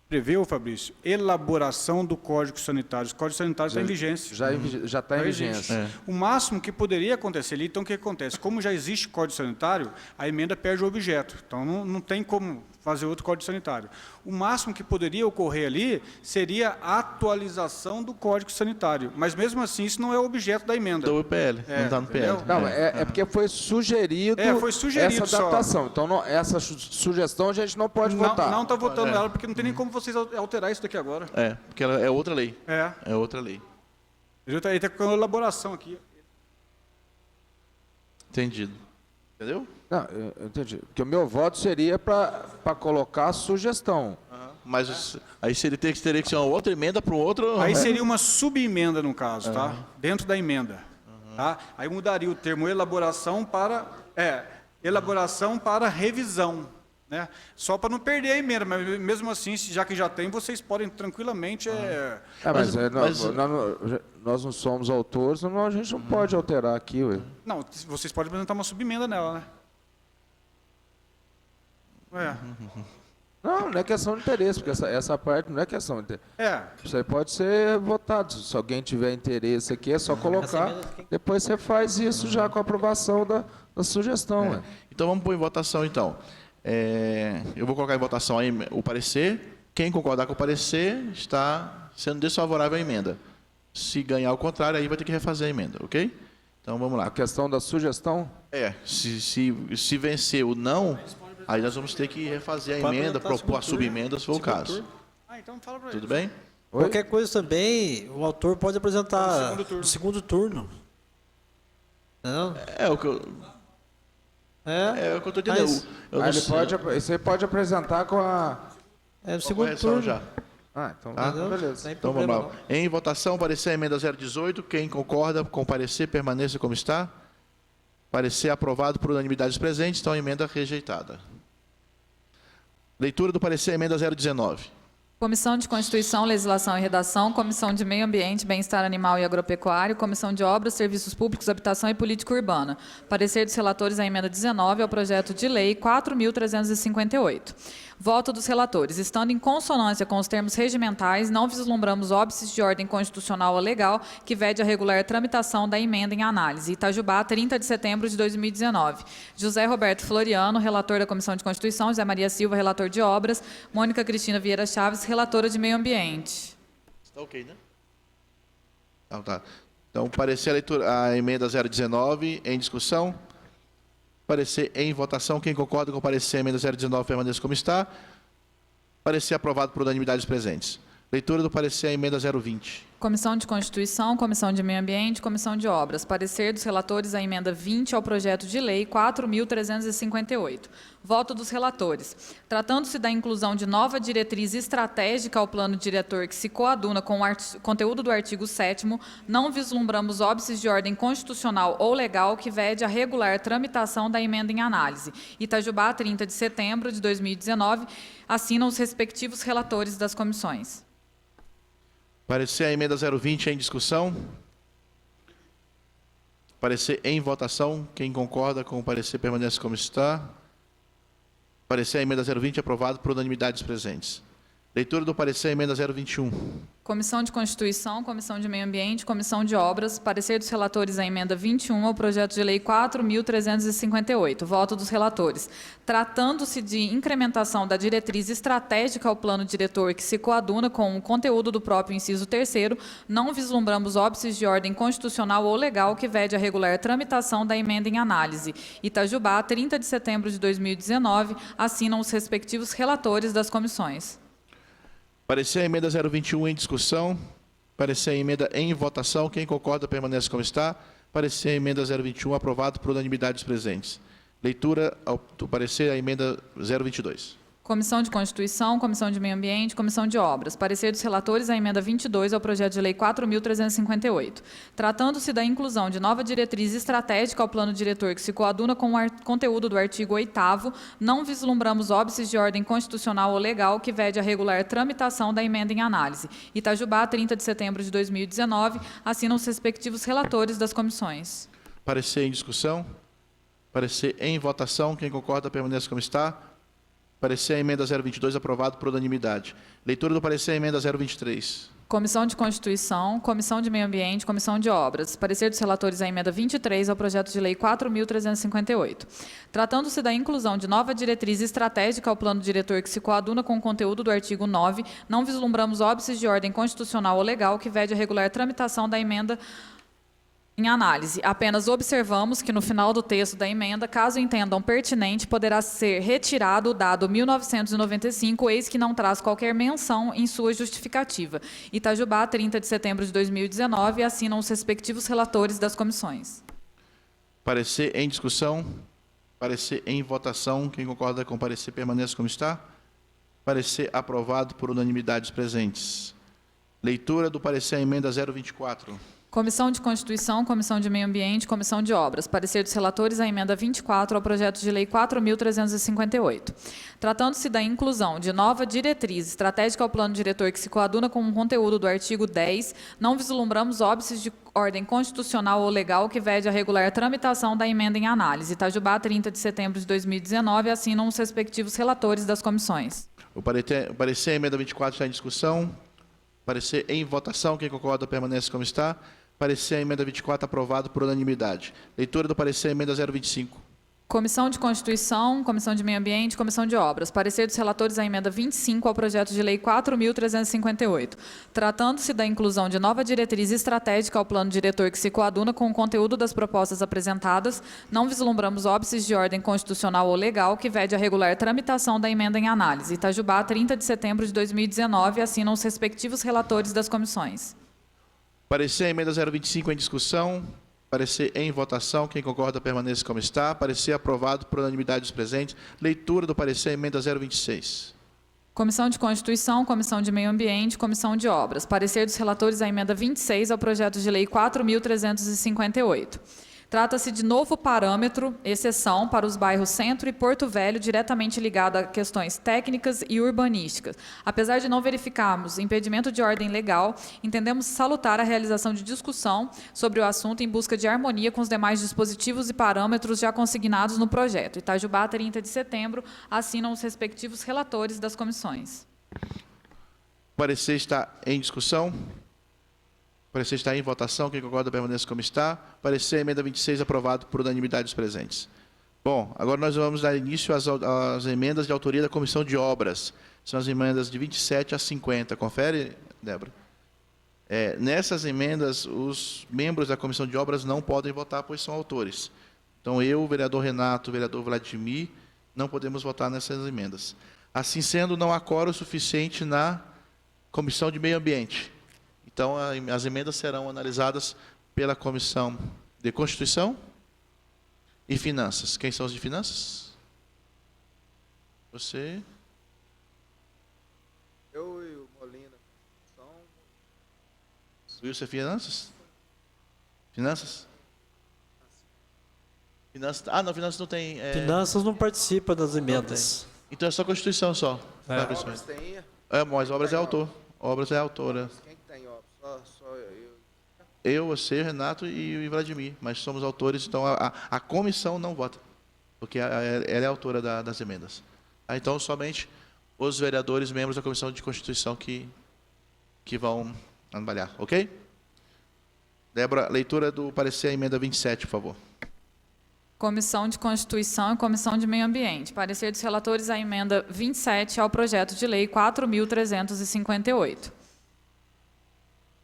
Preveu, Fabrício, elaboração do Código Sanitário. O Código Sanitário está em vigência. Já está em vigência. O máximo que poderia acontecer ali, então o que acontece? Como já existe Código Sanitário, a emenda perde o objeto. Então não tem como fazer outro Código Sanitário. O máximo que poderia ocorrer ali seria a atualização do Código Sanitário. Mas mesmo assim, isso não é o objeto da emenda. Do PL, não está no PL. Não, porque foi sugerido, essa adaptação. Então, essa sugestão a gente não pode votar. Não está votando ela, porque não tem nem como vocês alterar isso daqui agora. Porque ela é outra lei. É outra lei. Ele está com a elaboração aqui. Entendido. Entendeu? Não, eu entendi. Porque o meu voto seria para colocar a sugestão. Mas aí teria que ser uma outra emenda para um outro... Aí seria uma subemenda, no caso, tá? Dentro da emenda. Tá? Aí mudaria o termo elaboração para revisão. Né? Só para não perder a emenda, mas mesmo assim, já que já tem, vocês podem tranquilamente... Nós não somos autores, a gente não pode alterar aqui. Ué. Não, vocês podem apresentar uma subemenda nela, né? Não, não é questão de interesse, porque essa parte não é questão de interesse. Isso aí pode ser votado. Se alguém tiver interesse aqui, é só colocar. Depois você faz isso já com a aprovação da sugestão. Né? Então vamos pôr em votação, então. Eu vou colocar em votação aí o parecer. Quem concordar com o parecer está sendo desfavorável à emenda. Se ganhar o contrário, aí vai ter que refazer a emenda, ok? Então vamos lá. A questão da sugestão? Se vencer o não, aí nós vamos ter que refazer a emenda, propor a subemenda, se for o caso. Então fala para Tudo bem? Qualquer coisa também, o autor pode apresentar no segundo turno. Não? É o que eu estou dizendo. Mas- Isso aí pode apresentar com a... É no Com segundo correção turno. já. Então Entendeu? beleza. Sem Então vamos problema, lá. Em votação, parecer a emenda 018. Quem concorda com o parecer, permaneça como está. Parecer aprovado por unanimidade dos presentes, então a emenda rejeitada. Leitura do parecer, emenda 019. Comissão de Constituição, Legislação e Redação, Comissão de Meio Ambiente, Bem-Estar Animal e Agropecuário, Comissão de Obras, Serviços Públicos, Habitação e Política Urbana. Parecer dos relatores à emenda 19 ao projeto de lei 4.358. Voto dos relatores. Estando em consonância com os termos regimentais, não vislumbramos óbices de ordem constitucional ou legal que vede a regular tramitação da emenda em análise. Itajubá, 30 de setembro de 2019. José Roberto Floriano, relator da Comissão de Constituição. José Maria Silva, relator de Obras. Mônica Cristina Vieira Chaves, relatora de Meio Ambiente. Está ok, né? Então, tá. Então, parecer a emenda 019 em discussão. Parecer em votação. Quem concorda com o parecer a emenda 019 permaneça como está. Parecer aprovado por unanimidade dos presentes. Leitura do parecer a emenda 020. Comissão de Constituição, Comissão de Meio Ambiente, Comissão de Obras. Parecer dos relatores à emenda 20 ao projeto de lei 4.358. Voto dos relatores. Tratando-se da inclusão de nova diretriz estratégica ao plano diretor que se coaduna com o conteúdo do artigo 7º, não vislumbramos óbices de ordem constitucional ou legal que vede a regular tramitação da emenda em análise. Itajubá, 30 de setembro de 2019, assinam os respectivos relatores das comissões. Parecer a emenda 020 em discussão. Parecer em votação. Quem concorda com o parecer permanece como está. Parecer a emenda 020 aprovado por unanimidade dos presentes. Leitura do parecer a emenda 021. Comissão de Constituição, Comissão de Meio Ambiente, Comissão de Obras. Parecer dos relatores à emenda 21 ao projeto de lei 4.358. Voto dos relatores. Tratando-se de incrementação da diretriz estratégica ao plano diretor que se coaduna com o conteúdo do próprio inciso 3º, não vislumbramos óbices de ordem constitucional ou legal que vede a regular tramitação da emenda em análise. Itajubá, 30 de setembro de 2019, assinam os respectivos relatores das comissões. Parecer a emenda 021 em discussão. Parecer a emenda em votação. Quem concorda permanece como está. Parecer a emenda 021 aprovado por unanimidade dos presentes. Leitura do parecer a emenda 022. Comissão de Constituição, Comissão de Meio Ambiente, Comissão de Obras. Parecer dos relatores à emenda 22 ao projeto de lei 4.358. Tratando-se da inclusão de nova diretriz estratégica ao plano diretor que se coaduna com o conteúdo do artigo 8º, não vislumbramos óbices de ordem constitucional ou legal que vede a regular tramitação da emenda em análise. Itajubá, 30 de setembro de 2019, assinam os respectivos relatores das comissões. Parecer em discussão. Parecer em votação. Quem concorda permanece como está. Parecer a emenda 022 aprovado por unanimidade. Leitura do parecer a emenda 023. Comissão de Constituição, Comissão de Meio Ambiente, Comissão de Obras. Parecer dos relatores à emenda 23 ao projeto de lei 4.358. Tratando-se da inclusão de nova diretriz estratégica ao plano diretor que se coaduna com o conteúdo do artigo 9, não vislumbramos óbices de ordem constitucional ou legal que vede a regular tramitação da emenda em análise. Apenas observamos que no final do texto da emenda, caso entendam pertinente, poderá ser retirado o dado 1995, eis que não traz qualquer menção em sua justificativa. Itajubá, 30 de setembro de 2019, assinam os respectivos relatores das comissões. Parecer em discussão. Parecer em votação. Quem concorda com o parecer permanece como está. Parecer aprovado por unanimidade dos presentes. Leitura do parecer a emenda 024. Comissão de Constituição, Comissão de Meio Ambiente, Comissão de Obras. Parecer dos relatores à emenda 24 ao projeto de lei 4.358. Tratando-se da inclusão de nova diretriz estratégica ao plano diretor que se coaduna com o conteúdo do artigo 10, não vislumbramos óbices de ordem constitucional ou legal que vede a regular tramitação da emenda em análise. Itajubá, 30 de setembro de 2019, assinam os respectivos relatores das comissões. O parecer, a emenda 24 está em discussão. Parecer em votação. Quem concorda permanece como está. Parecer, a emenda 24 aprovado por unanimidade. Leitura do parecer, emenda 025. Comissão de Constituição, Comissão de Meio Ambiente, Comissão de Obras. Parecer dos relatores à emenda 25 ao projeto de lei 4.358. Tratando-se da inclusão de nova diretriz estratégica ao plano diretor que se coaduna com o conteúdo das propostas apresentadas, não vislumbramos óbices de ordem constitucional ou legal que vede a regular tramitação da emenda em análise. Itajubá, 30 de setembro de 2019, assinam os respectivos relatores das comissões. Parecer, a emenda 025 em discussão. Parecer em votação. Quem concorda permaneça como está. Parecer aprovado por unanimidade dos presentes. Leitura do parecer, emenda 026. Comissão de Constituição, Comissão de Meio Ambiente, Comissão de Obras. Parecer dos relatores à emenda 26 ao projeto de lei 4.358. Trata-se de novo parâmetro, exceção, para os bairros Centro e Porto Velho, diretamente ligado a questões técnicas e urbanísticas. Apesar de não verificarmos impedimento de ordem legal, entendemos salutar a realização de discussão sobre o assunto em busca de harmonia com os demais dispositivos e parâmetros já consignados no projeto. Itajubá, 30 de setembro, assinam os respectivos relatores das comissões. O parecer está em discussão. O parecer está em votação. Quem concorda permaneça como está. Parecer, emenda 26, aprovado por unanimidade dos presentes. Bom, agora nós vamos dar início às emendas de autoria da Comissão de Obras. São as emendas de 27 a 50. Confere, Débora? Nessas emendas, os membros da Comissão de Obras não podem votar, pois são autores. Então, eu, o vereador Renato, o vereador Vladimir, não podemos votar nessas emendas. Assim sendo, não há quórum suficiente na Comissão de Meio Ambiente. Então, as emendas serão analisadas pela Comissão de Constituição e Finanças. Quem são os de Finanças? Você? Eu e o Molina. Wilson, Finanças? Finanças? Finanças? Ah, não, Finanças não tem... Finanças não participa das emendas. Então é só Constituição só. Obras tem? Mas Obras é autor. Obras é autora. Quem que tem obras? Só eu. Eu, você, Renato e Vladimir. Mas somos autores, então a comissão não vota. Porque ela é autora das emendas. Então, somente os vereadores, membros da Comissão de Constituição que vão trabalhar. Ok? Débora, leitura do parecer, a emenda 27, por favor. Comissão de Constituição e Comissão de Meio Ambiente. Parecer dos relatores à emenda 27 ao projeto de lei 4.358.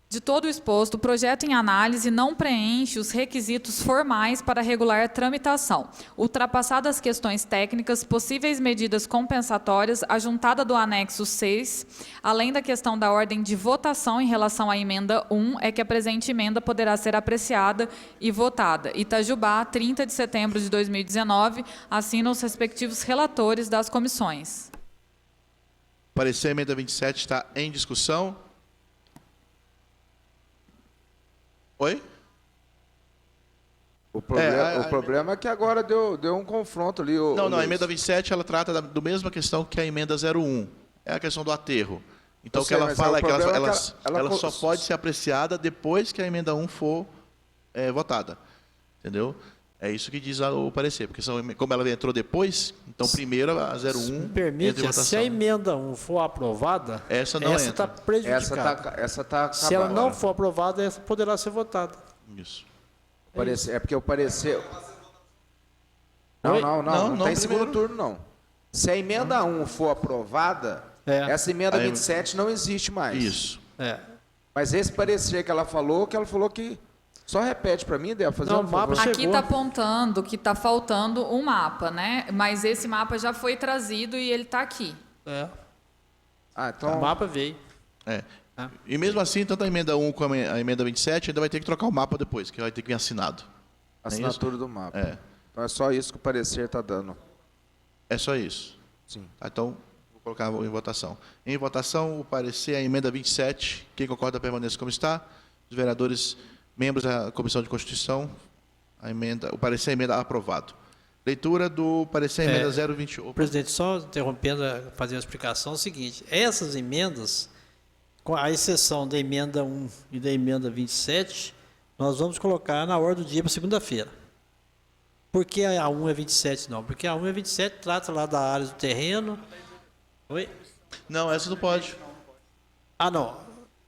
De todo o exposto, o projeto em análise não preenche os requisitos formais para regular tramitação. Ultrapassadas as questões técnicas, possíveis medidas compensatórias, a juntada do anexo 6, além da questão da ordem de votação em relação à emenda 1, é que a presente emenda poderá ser apreciada e votada. Itajubá, 30 de setembro de 2019, assinam os respectivos relatores das comissões. Parecer, a emenda 27 está em discussão. Oi? O problema é que agora deu um confronto ali. Não, a emenda 27 ela trata da mesma questão que a emenda 01. É a questão do aterro. Então, o que ela fala é que ela só pode ser apreciada depois que a emenda 1 for votada. Entendeu? É isso que diz o parecer. Porque como ela entrou depois, então primeiro a 01 permite, se a emenda 1 for aprovada, essa não entra. está prejudicada. Essa está se ela não for aprovada, essa poderá ser votada. Isso. É porque o parecer... Não tem segundo turno, não. Se a emenda 1 for aprovada, essa emenda 27 não existe mais. Isso. Mas esse parecer que ela falou que... Só repete para mim, Débora, fazer um favor. Aqui está apontando que está faltando um mapa, né? Mas esse mapa já foi trazido e ele está aqui. Então... O mapa veio. E mesmo assim, tanto a emenda 1 como a emenda 27, ainda vai ter que trocar o mapa depois, que vai ter que vir assinado. Assinatura do mapa. Então é só isso que o parecer está dando. É só isso. Sim. Então, vou colocar em votação. Em votação, o parecer, a emenda 27. Quem concorda permaneça como está. Os vereadores... Membros da Comissão de Constituição, o parecer, a emenda aprovado. Leitura do parecer, a emenda 028. Presidente, só interrompendo, fazer a explicação, é o seguinte, essas emendas, com a exceção da emenda 1 e da emenda 27, nós vamos colocar na ordem do dia para segunda-feira. Por que a 1 é 27 não? Porque a 1 é 27 trata lá da área do terreno. Oi? Não, essa não pode. Ah, não.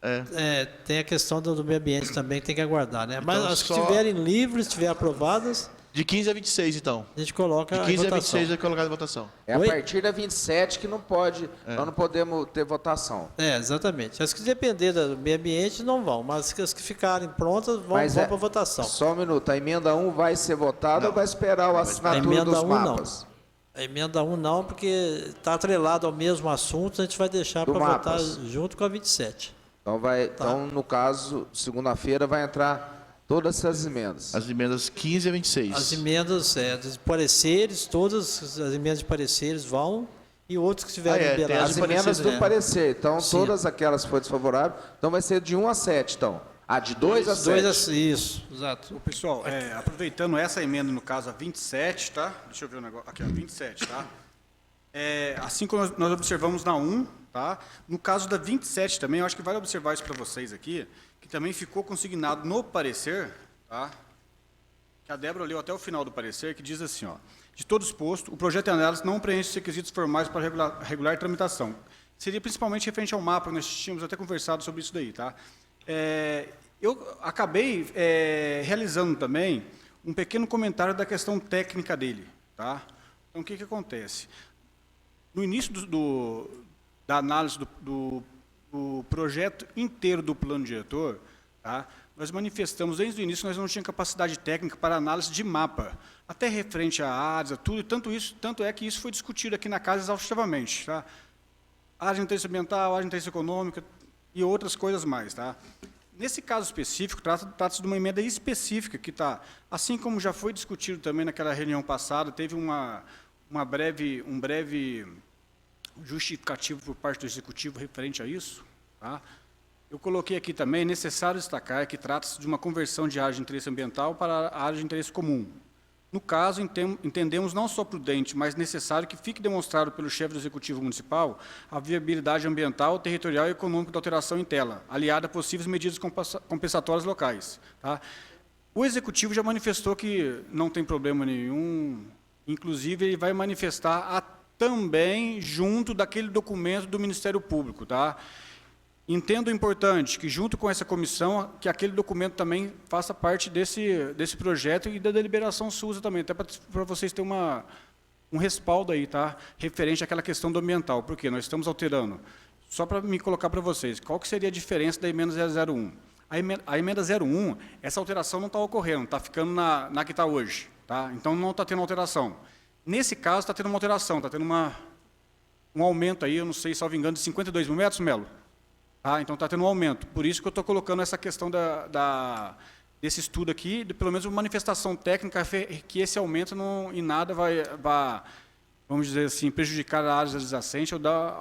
É. Tem a questão do meio ambiente também, que tem que aguardar, né? Mas Então, as que só- estiverem livres, estiverem aprovadas, De 15 a 26, então. a gente coloca De em 15 a votação. 26 é colocado em votação. É a Oi? partir da 27 que não pode, nós não podemos ter votação. Exatamente. As que depender do meio ambiente não vão, mas as que ficarem prontas vão para votação. Só um minuto, a emenda 1 vai ser votada Não. ou vai esperar a assinatura emenda dos 1 não. mapas? A emenda 1 não, porque está atrelado ao mesmo assunto, a gente vai deixar Do para votar mapas. junto com a 27. Então, então, no caso, segunda-feira vai entrar todas essas emendas. As emendas 15 a 26. As emendas de pareceres, todas as emendas de pareceres vão, e outros que estiverem tem liberados. As emendas do né? parecer, então Sim. todas aquelas que forem desfavoráveis, então vai ser de 1 a 7, então. Ah, de 2 a 7. Isso, exato. Ô, pessoal, aproveitando essa emenda, no caso, a 27, tá? Deixa eu ver o negócio. Aqui, a 27, tá? Assim como nós observamos na 1, tá? No caso da 27 também, eu acho que vale observar isso para vocês aqui, que também ficou consignado no parecer, tá? Que a Débora leu até o final do parecer, que diz assim, ó: de todo exposto, o projeto de análise não preenche os requisitos formais para regular tramitação. Seria principalmente referente ao mapa, nós tínhamos até conversado sobre isso daí, tá? Eu acabei realizando também um pequeno comentário da questão técnica dele, tá? Então, o que acontece? No início da análise do projeto inteiro do plano diretor, tá? Nós manifestamos desde o início que nós não tínhamos capacidade técnica para análise de mapa, até referente a áreas, tudo, tanto é que isso foi discutido aqui na casa exaustivamente, tá? Área de interesse ambiental, área de interesse econômico e outras coisas mais, tá? Nesse caso específico, trata-se de uma emenda específica que está, assim como já foi discutido também naquela reunião passada, teve um breve justificativo por parte do Executivo referente a isso, tá? Eu coloquei aqui também, é necessário destacar que trata-se de uma conversão de área de interesse ambiental para a área de interesse comum. No caso, entendemos não só prudente, mas necessário que fique demonstrado pelo chefe do Executivo Municipal a viabilidade ambiental, territorial e econômica da alteração em tela, aliada a possíveis medidas compensatórias locais, tá? O Executivo já manifestou que não tem problema nenhum, inclusive ele vai manifestar também junto daquele documento do Ministério Público, tá? Entendo importante que, junto com essa comissão, que aquele documento também faça parte desse projeto e da deliberação SUSA também, até para vocês terem um respaldo aí, tá? Referente àquela questão do ambiental. Por quê? Nós estamos alterando. Só para me colocar para vocês, qual que seria a diferença da emenda 001? A emenda 01, essa alteração não está ocorrendo, está ficando na que está hoje, tá? Então, não está tendo alteração. Nesse caso, está tendo uma alteração, está tendo um aumento aí, eu não sei, salvo engano, de 52 mil metros, Melo? Ah, então está tendo um aumento. Por isso que eu estou colocando essa questão desse estudo aqui, pelo menos uma manifestação técnica, que esse aumento não, em nada vai, vamos dizer assim, prejudicar a área adjacente ou dar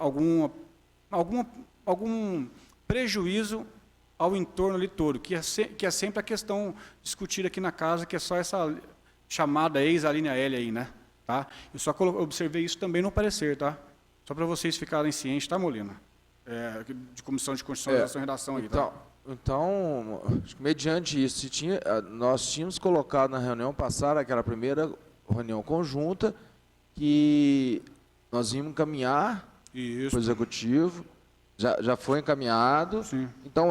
algum prejuízo ao entorno ali todo, que é sempre a questão discutida aqui na casa, que é só essa chamada ex-alínea L aí, né? Tá? Eu só observei isso também no parecer, tá? Só para vocês ficarem cientes, tá, Molina? De Comissão de Constituição, Legislação e Redação aí, tá? Então, acho que mediante isso, nós tínhamos colocado na reunião passada, aquela primeira reunião conjunta, que nós íamos encaminhar para o Executivo, já foi encaminhado. Sim. Então,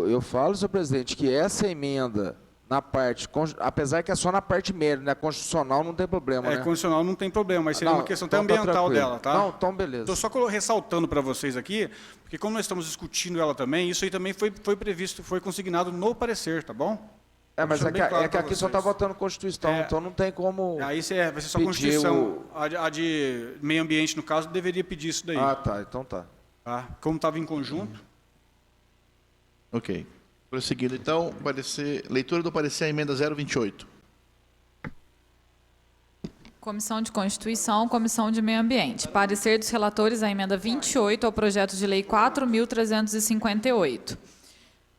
eu falo, senhor presidente, que essa emenda, na parte, apesar que é só na parte média, né? Constitucional não tem problema, né? Constitucional não tem problema, mas seria Não, uma questão até então tá ambiental tranquilo. dela, tá? Não, então beleza. Estou só ressaltando para vocês aqui, porque como nós estamos discutindo ela também, isso aí também foi previsto, foi consignado no parecer, tá bom? Mas Deixando bem claro é que pra aqui só está vocês. votando Constituição, então não tem como... Aí vai ser só pedir Constituição. A de meio ambiente, no caso, deveria pedir isso daí. Ah, tá, então tá. Tá? Como estava em conjunto. Ok. Prosseguindo, então, leitura do parecer, a emenda 028. Comissão de Constituição, Comissão de Meio Ambiente. Parecer dos relatores à emenda 28 ao projeto de lei 4.358.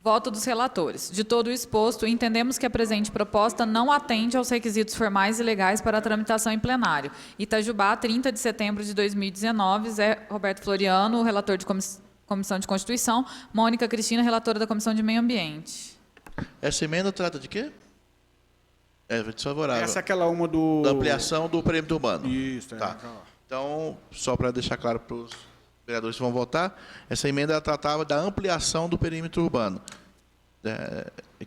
Voto dos relatores. De todo o exposto, entendemos que a presente proposta não atende aos requisitos formais e legais para a tramitação em plenário. Itajubá, 30 de setembro de 2019, Zé Roberto Floriano, relator de Comissão de Constituição, Mônica Cristina, relatora da Comissão de Meio Ambiente. Essa emenda trata de quê? Desfavorável. Essa é aquela uma do... Da ampliação do perímetro urbano. Isso, Tá. Então, só para deixar claro para os vereadores vão votar. Essa emenda ela tratava da ampliação do perímetro urbano,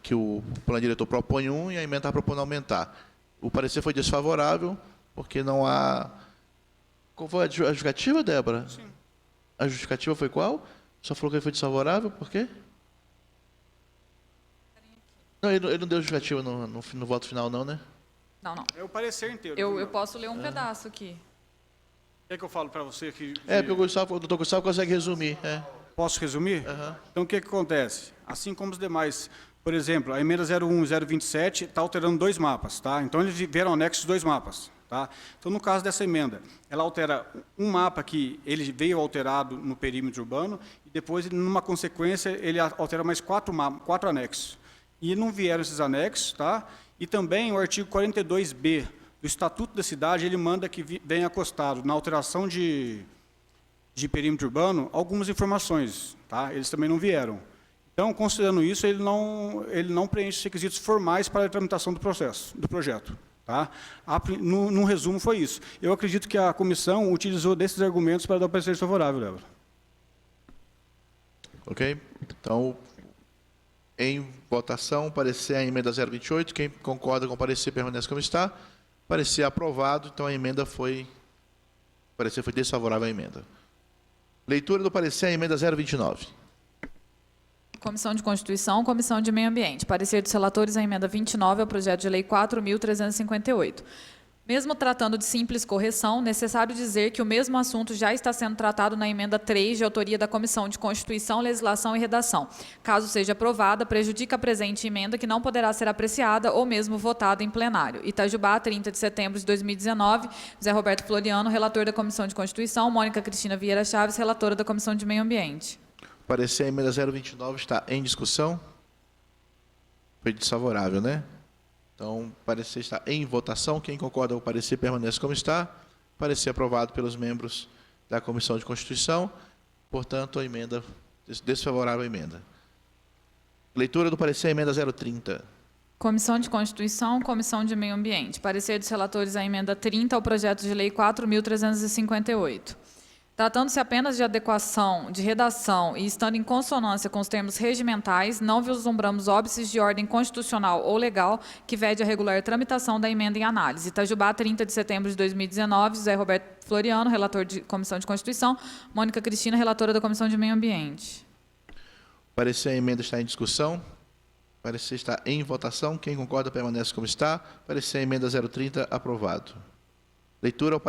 que o plano diretor propõe e a emenda está propondo aumentar. O parecer foi desfavorável, porque não há... Qual foi a justificativa, Débora? Sim. A justificativa foi qual? Só falou que ele foi desfavorável, por quê? Não, ele não deu justificativa no voto final, não, né? Não, não. É o parecer inteiro. Eu posso ler um pedaço aqui. Quer que eu falo para você que... Porque o doutor Gustavo consegue resumir. Posso resumir? Uhum. Então, o que acontece? Assim como os demais, por exemplo, a emenda 01 e 027 está alterando 2 mapas, tá? Então, eles vieram anexos 2 mapas, tá? Então, no caso dessa emenda, ela altera um mapa que ele veio alterado no perímetro urbano e depois, numa consequência, ele altera mais 4 anexos. E não vieram esses anexos, tá? E também o artigo 42B do Estatuto da Cidade, ele manda que venha acostado na alteração de perímetro urbano algumas informações, tá? Eles também não vieram. Então, considerando isso, ele não preenche os requisitos formais para a tramitação do projeto, tá? No resumo, foi isso. Eu acredito que a comissão utilizou desses argumentos para dar o parecer favorável, Débora. Ok? Então, em votação, parecer a emenda 028. Quem concorda com o parecer permanece como está. Parecer aprovado, então a emenda foi... O parecer foi desfavorável à emenda. Leitura do parecer à emenda 029. Comissão de Constituição, Comissão de Meio Ambiente. Parecer dos relatores à emenda 29 ao projeto de lei 4.358. Mesmo tratando de simples correção, necessário dizer que o mesmo assunto já está sendo tratado na emenda 3, de autoria da Comissão de Constituição, Legislação e Redação. Caso seja aprovada, prejudica a presente emenda, que não poderá ser apreciada ou mesmo votada em plenário. Itajubá, 30 de setembro de 2019, José Roberto Floriano, relator da Comissão de Constituição, Mônica Cristina Vieira Chaves, relatora da Comissão de Meio Ambiente. Parecer a emenda 029 está em discussão. Foi desfavorável, né? Então, o parecer está em votação. Quem concorda com o parecer permanece como está. Parecer aprovado pelos membros da Comissão de Constituição. Portanto, a emenda, desfavorável à emenda. Leitura do parecer à emenda 030. Comissão de Constituição, Comissão de Meio Ambiente. Parecer dos relatores à emenda 30 ao projeto de lei 4.358. Tratando-se apenas de adequação de redação e estando em consonância com os termos regimentais, não vislumbramos óbices de ordem constitucional ou legal que vede a regular tramitação da emenda em análise. Itajubá, 30 de setembro de 2019, José Roberto Floriano, relator de Comissão de Constituição, Mônica Cristina, relatora da Comissão de Meio Ambiente. Parecer a emenda está em discussão. Parecer está em votação. Quem concorda permanece como está. Parecer a emenda 030, aprovado. Leitura do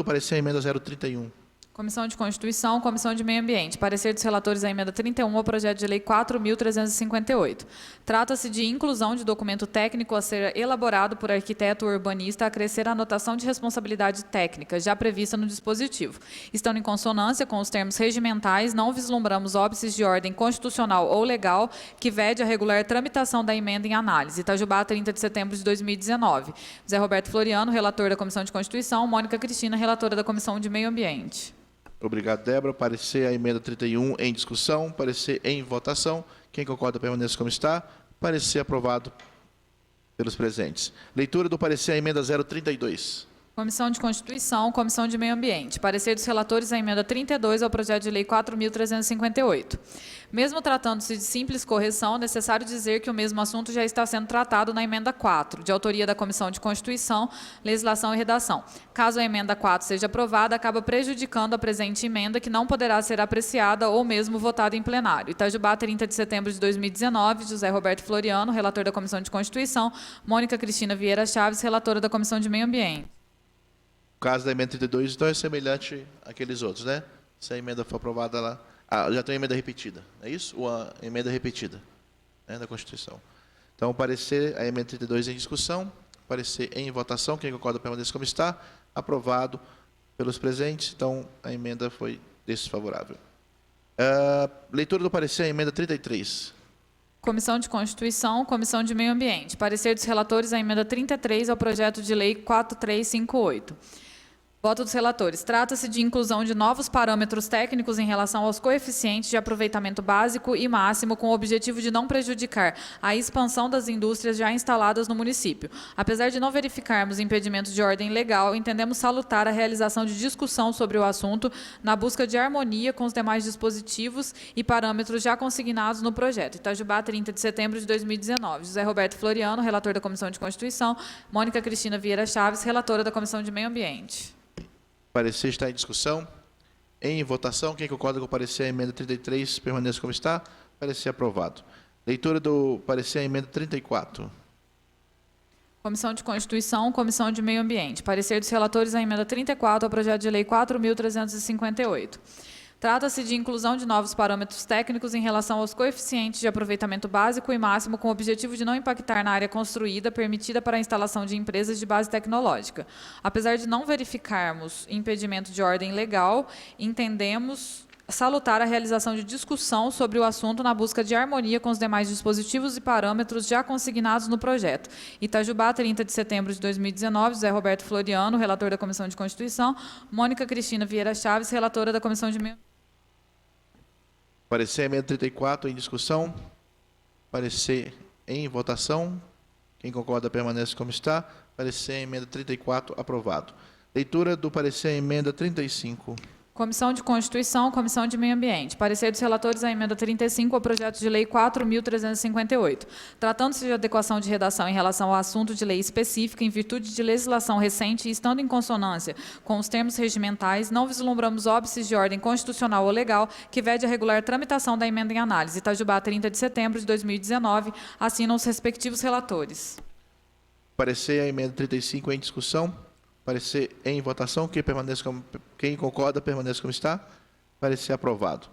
parecer à emenda 031. Comissão de Constituição, Comissão de Meio Ambiente. Parecer dos relatores à emenda 31 ao projeto de lei 4.358. Trata-se de inclusão de documento técnico a ser elaborado por arquiteto ou urbanista a acrescer a anotação de responsabilidade técnica, já prevista no dispositivo. Estando em consonância com os termos regimentais, não vislumbramos óbices de ordem constitucional ou legal que vede a regular tramitação da emenda em análise. Itajubá, 30 de setembro de 2019. José Roberto Floriano, relator da Comissão de Constituição, Mônica Cristina, relatora da Comissão de Meio Ambiente. Obrigado, Débora. Parecer a emenda 31 em discussão. Parecer em votação. Quem concorda permanece como está. Parecer aprovado pelos presentes. Leitura do parecer à emenda 032. Comissão de Constituição, Comissão de Meio Ambiente. Parecer dos relatores à emenda 32 ao projeto de lei 4.358. Mesmo tratando-se de simples correção, é necessário dizer que o mesmo assunto já está sendo tratado na emenda 4, de autoria da Comissão de Constituição, Legislação e Redação. Caso a emenda 4 seja aprovada, acaba prejudicando a presente emenda, que não poderá ser apreciada ou mesmo votada em plenário. Itajubá, 30 de setembro de 2019, José Roberto Floriano, relator da Comissão de Constituição, Mônica Cristina Vieira Chaves, relatora da Comissão de Meio Ambiente. O caso da emenda 32, então, é semelhante àqueles outros, né? Se a emenda for aprovada lá... já tem a emenda repetida, é isso? Ou a emenda repetida, né, da Constituição. Então, parecer a emenda 32 em discussão, parecer em votação. Quem concorda permanece como está. Aprovado pelos presentes. Então, a emenda foi desfavorável. Leitura do parecer, a emenda 33. Comissão de Constituição, Comissão de Meio Ambiente. Parecer dos relatores à emenda 33 ao projeto de lei 4358. Voto dos relatores. Trata-se de inclusão de novos parâmetros técnicos em relação aos coeficientes de aproveitamento básico e máximo, com o objetivo de não prejudicar a expansão das indústrias já instaladas no município. Apesar de não verificarmos impedimentos de ordem legal, entendemos salutar a realização de discussão sobre o assunto na busca de harmonia com os demais dispositivos e parâmetros já consignados no projeto. Itajubá, 30 de setembro de 2019. José Roberto Floriano, relator da Comissão de Constituição. Mônica Cristina Vieira Chaves, relatora da Comissão de Meio Ambiente. O parecer está em discussão. Em votação, quem concorda com o parecer à emenda 33, permaneça como está. Parecer aprovado. Leitura do parecer à emenda 34. Comissão de Constituição, Comissão de Meio Ambiente. Parecer dos relatores à emenda 34 ao projeto de lei 4.358. Trata-se de inclusão de novos parâmetros técnicos em relação aos coeficientes de aproveitamento básico e máximo, com o objetivo de não impactar na área construída permitida para a instalação de empresas de base tecnológica. Apesar de não verificarmos impedimento de ordem legal, entendemos salutar a realização de discussão sobre o assunto na busca de harmonia com os demais dispositivos e parâmetros já consignados no projeto. Itajubá, 30 de setembro de 2019, José Roberto Floriano, relator da Comissão de Constituição. Mônica Cristina Vieira Chaves, relatora da Comissão de Meio Ambiente. Parecer à emenda 34 em discussão. Parecer em votação. Quem concorda permanece como está. Parecer à emenda 34 aprovado. Leitura do parecer à emenda 35. Comissão de Constituição, Comissão de Meio Ambiente. Parecer dos relatores à emenda 35 ao projeto de lei 4.358. Tratando-se de adequação de redação em relação ao assunto de lei específica, em virtude de legislação recente e estando em consonância com os termos regimentais, não vislumbramos óbices de ordem constitucional ou legal que vede a regular tramitação da emenda em análise. Itajubá, 30 de setembro de 2019. Assinam os respectivos relatores. Parecer à emenda 35 em discussão. Parecer em votação. Quem concorda, permaneça como está. Parecer aprovado.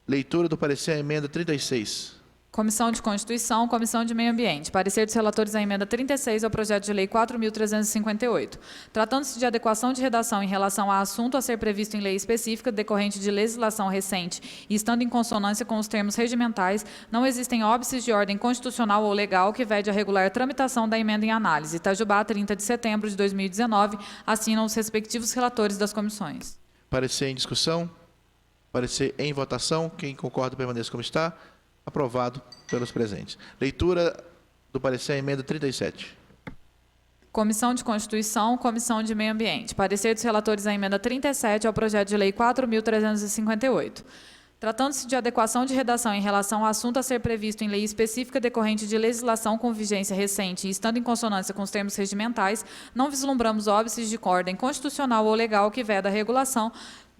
Leitura do parecer à emenda 36. Comissão de Constituição, Comissão de Meio Ambiente. Parecer dos relatores à emenda 36 ao projeto de lei 4.358. Tratando-se de adequação de redação em relação a assunto a ser previsto em lei específica decorrente de legislação recente e estando em consonância com os termos regimentais, não existem óbices de ordem constitucional ou legal que vede a regular tramitação da emenda em análise. Itajubá, 30 de setembro de 2019. Assinam os respectivos relatores das comissões. Parecer em discussão. Parecer em votação. Quem concorda, permaneça como está. Aprovado pelos presentes. Leitura do parecer à emenda 37. Comissão de Constituição, Comissão de Meio Ambiente. Parecer dos relatores à emenda 37 ao projeto de lei 4.358. Tratando-se de adequação de redação em relação ao assunto a ser previsto em lei específica decorrente de legislação com vigência recente e estando em consonância com os termos regimentais, não vislumbramos óbices de ordem constitucional ou legal que veda a regulação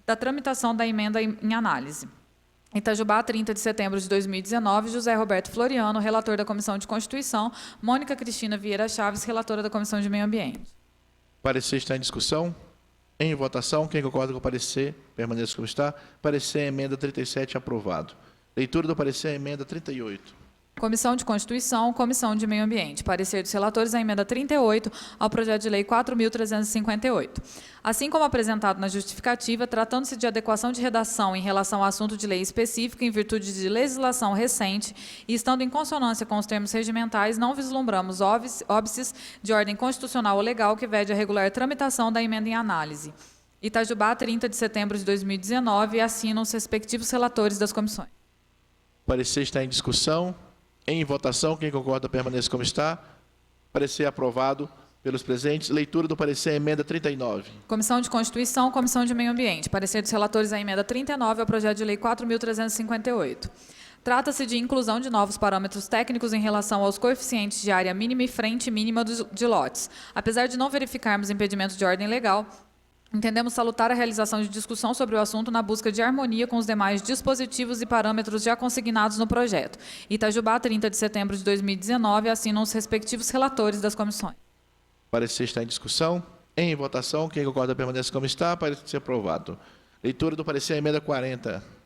da tramitação da emenda em análise. Itajubá, 30 de setembro de 2019, José Roberto Floriano, relator da Comissão de Constituição. Mônica Cristina Vieira Chaves, relatora da Comissão de Meio Ambiente. Parecer está em discussão. Em votação, quem concorda com o parecer, permaneça como está. Parecer à emenda 37 aprovado. Leitura do parecer à emenda 38. Comissão de Constituição, Comissão de Meio Ambiente. Parecer dos relatores à emenda 38 ao projeto de lei 4.358. Assim como apresentado na justificativa, tratando-se de adequação de redação em relação ao assunto de lei específica em virtude de legislação recente e estando em consonância com os termos regimentais, não vislumbramos óbices de ordem constitucional ou legal que vede a regular tramitação da emenda em análise. Itajubá, 30 de setembro de 2019, assinam os respectivos relatores das comissões. Parecer está em discussão. Em votação, quem concorda permaneça como está. Parecer aprovado pelos presentes. Leitura do parecer à emenda 39. Comissão de Constituição, Comissão de Meio Ambiente. Parecer dos relatores à emenda 39 ao projeto de lei 4.358. Trata-se de inclusão de novos parâmetros técnicos em relação aos coeficientes de área mínima e frente mínima de lotes. Apesar de não verificarmos impedimento de ordem legal, entendemos salutar a realização de discussão sobre o assunto na busca de harmonia com os demais dispositivos e parâmetros já consignados no projeto. Itajubá, 30 de setembro de 2019, assinam os respectivos relatores das comissões. Parecer está em discussão. Em votação, quem concorda permanece como está. Parecer aprovado. Leitura do parecer à emenda 40.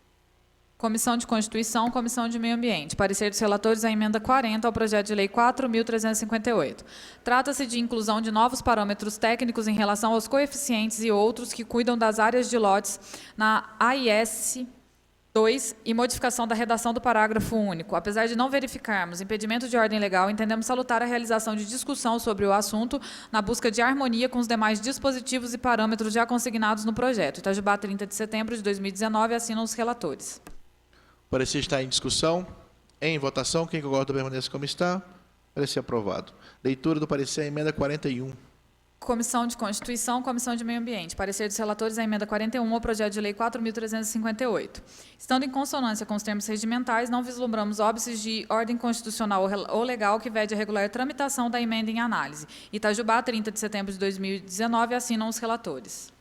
Comissão de Constituição, Comissão de Meio Ambiente. Parecer dos relatores à emenda 40 ao projeto de lei 4.358. Trata-se de inclusão de novos parâmetros técnicos em relação aos coeficientes e outros que cuidam das áreas de lotes na AIS 2. E modificação da redação do parágrafo único. Apesar de não verificarmos impedimento de ordem legal, entendemos salutar a realização de discussão sobre o assunto na busca de harmonia com os demais dispositivos e parâmetros já consignados no projeto. Itajubá, 30 de setembro de 2019, assinam os relatores. O parecer está em discussão. Em votação, quem concorda permaneça como está. Parecer aprovado. Leitura do parecer à emenda 41. Comissão de Constituição, Comissão de Meio Ambiente. Parecer dos relatores à emenda 41 ao projeto de lei 4.358. Estando em consonância com os termos regimentais, não vislumbramos óbices de ordem constitucional ou legal que vede a regular tramitação da emenda em análise. Itajubá, 30 de setembro de 2019, assinam os relatores.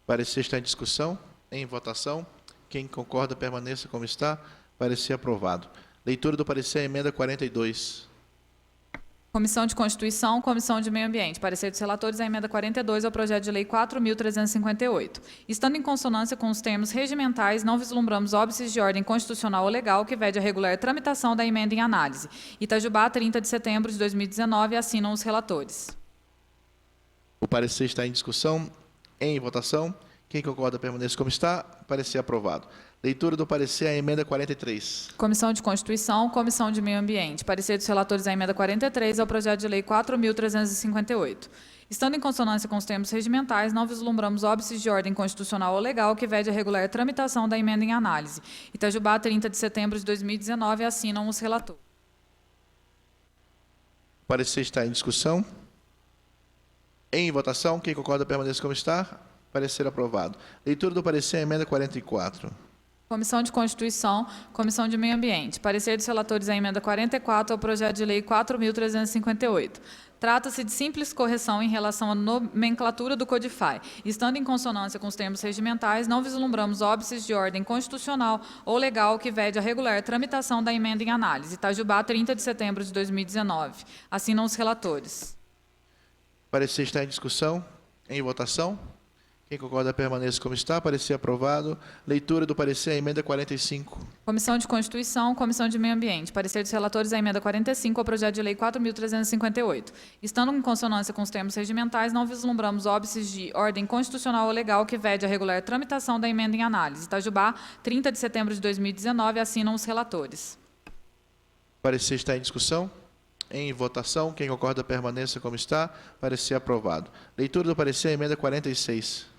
Parecer está em discussão. Em votação, quem concorda permaneça como está. Parecer aprovado. Leitura do parecer à emenda 42. Comissão de Constituição, Comissão de Meio Ambiente. Parecer dos relatores à emenda 42 ao projeto de lei 4.358. Estando em consonância com os termos regimentais, não vislumbramos óbices de ordem constitucional ou legal que vede a regular tramitação da emenda em análise. Itajubá, 30 de setembro de 2019, assinam os relatores. O parecer está em discussão. Em votação, quem concorda permaneça como está. Parecer aprovado. Leitura do parecer à emenda 43. Comissão de Constituição, Comissão de Meio Ambiente. Parecer dos relatores à emenda 43 ao projeto de lei 4.358. Estando em consonância com os termos regimentais, não vislumbramos óbices de ordem constitucional ou legal que vede a regular tramitação da emenda em análise. Itajubá, 30 de setembro de 2019, assinam os relatores. O parecer está em discussão. Em votação, quem concorda permaneça como está. Parecer aprovado. Leitura do parecer à emenda 44. Comissão de Constituição, Comissão de Meio Ambiente. Parecer dos relatores à emenda 44 ao projeto de lei 4.358. Trata-se de simples correção em relação à nomenclatura do Codify. Estando em consonância com os termos regimentais, não vislumbramos óbices de ordem constitucional ou legal que vede a regular tramitação da emenda em análise. Itajubá, 30 de setembro de 2019. Assinam os relatores. O parecer está em discussão. Em votação. Quem concorda permaneça como está. Parecer aprovado. Leitura do parecer à emenda 45. Comissão de Constituição, Comissão de Meio Ambiente. Parecer dos relatores à emenda 45 ao projeto de lei 4.358. Estando em consonância com os termos regimentais, não vislumbramos óbices de ordem constitucional ou legal que vede a regular tramitação da emenda em análise. Itajubá, 30 de setembro de 2019, assinam os relatores. O parecer está em discussão. Em votação. Quem concorda permaneça como está. Parecer aprovado. Leitura do parecer à emenda 46.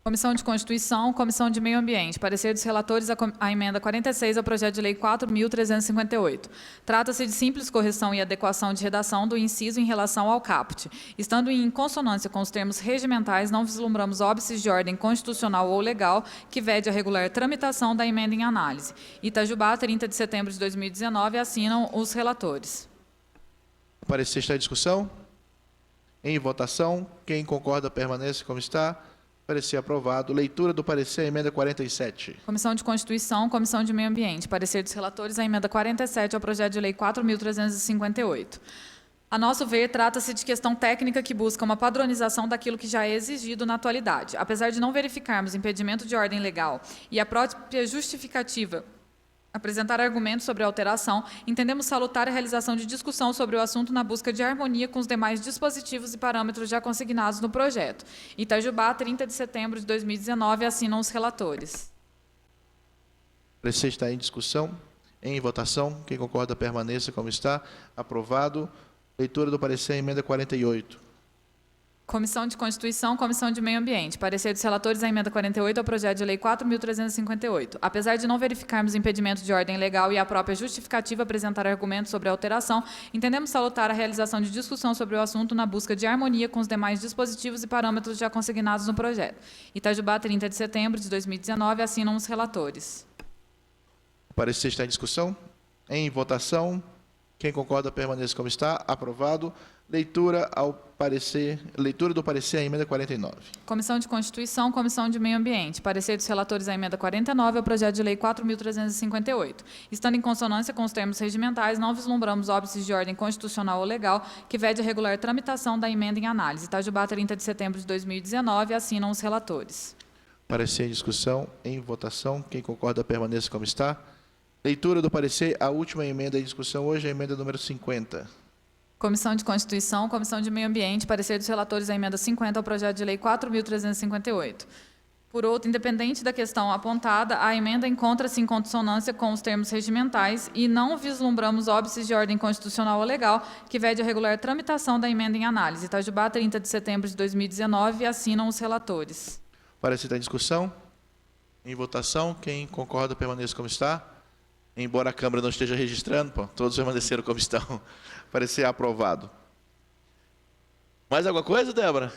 Comissão de Constituição, Comissão de Meio Ambiente. Parecer dos relatores à emenda 46 ao projeto de lei 4.358. Trata-se de simples correção e adequação de redação do inciso em relação ao caput. Estando em consonância com os termos regimentais, não vislumbramos óbices de ordem constitucional ou legal que vede a regular tramitação da emenda em análise. Itajubá, 30 de setembro de 2019, assinam os relatores. O parecer está em discussão. Em votação. Quem concorda permaneça como está. Parecer aprovado. Leitura do parecer à emenda 47. Comissão de Constituição, Comissão de Meio Ambiente. Parecer dos relatores à emenda 47 ao projeto de lei 4.358. A nosso ver, trata-se de questão técnica que busca uma padronização daquilo que já é exigido na atualidade. Apesar de não verificarmos impedimento de ordem legal e a própria justificativa apresentar argumentos sobre a alteração, entendemos salutar a realização de discussão sobre o assunto na busca de harmonia com os demais dispositivos e parâmetros já consignados no projeto. Itajubá, 30 de setembro de 2019, assinam os relatores. O parecer está em discussão. Em votação. Quem concorda permaneça como está. Aprovado. Leitura do parecer à emenda 48. Comissão de Constituição, Comissão de Meio Ambiente. Parecer dos relatores à emenda 48 ao projeto de lei 4.358. Apesar de não verificarmos impedimento de ordem legal e a própria justificativa apresentar argumentos sobre a alteração, entendemos salutar a realização de discussão sobre o assunto na busca de harmonia com os demais dispositivos e parâmetros já consignados no projeto. Itajubá, 30 de setembro de 2019, assinam os relatores. O parecer está em discussão. Em votação. Quem concorda permaneça como está. Aprovado. Leitura do parecer à emenda 49. Comissão de Constituição, Comissão de Meio Ambiente. Parecer dos relatores à emenda 49 ao projeto de lei 4.358. Estando em consonância com os termos regimentais, não vislumbramos óbices de ordem constitucional ou legal que vede a regular tramitação da emenda em análise. Itajubá, 30 de setembro de 2019, assinam os relatores. Parecer em discussão. Em votação. Quem concorda permaneça como está. Leitura do parecer, a última emenda em discussão hoje, a emenda número 50. Comissão de Constituição, Comissão de Meio Ambiente. Parecer dos relatores à emenda 50 ao projeto de lei 4.358. Por outro, independente da questão apontada, a emenda encontra-se em consonância com os termos regimentais e não vislumbramos óbices de ordem constitucional ou legal que vede a regular tramitação da emenda em análise. Itajubá, 30 de setembro de 2019, assinam os relatores. Parecer está em discussão. Em votação, quem concorda permaneça como está. Embora a Câmara não esteja registrando, todos permaneceram como estão. Parecer aprovado. Mais alguma coisa, Débora?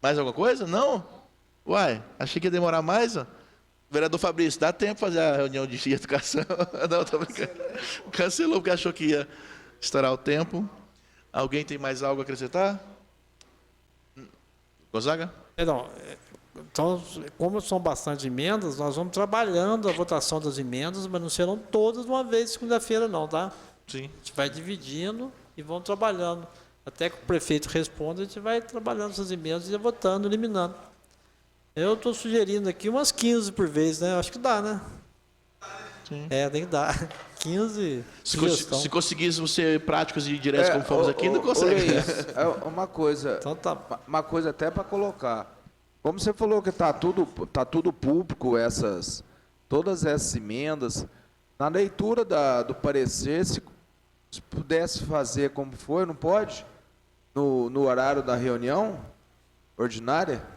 Mais alguma coisa? Não? Uai, achei que ia demorar mais. Ó. Vereador Fabrício, dá tempo para fazer a reunião de educação? Não, estou brincando. Cancelou porque achou que ia estourar o tempo. Alguém tem mais algo a acrescentar? Gonzaga? Não, então, como são bastante emendas, nós vamos trabalhando a votação das emendas, mas não serão todas de uma vez segunda-feira, não, tá? Sim. A gente vai dividindo e vamos trabalhando. Até que o prefeito responda, a gente vai trabalhando essas emendas e votando, eliminando. Eu estou sugerindo aqui umas 15 por vez, né? Acho que dá, né? Sim. É, tem que dar. 15 sugestão. Se conseguíssemos ser práticos e diretos como fomos aqui, não consegue. Uma coisa, Então tá. uma coisa até para colocar. Como você falou que tá tudo público, todas essas emendas, na leitura do parecer, se pudesse fazer como foi, não pode? No horário da reunião ordinária?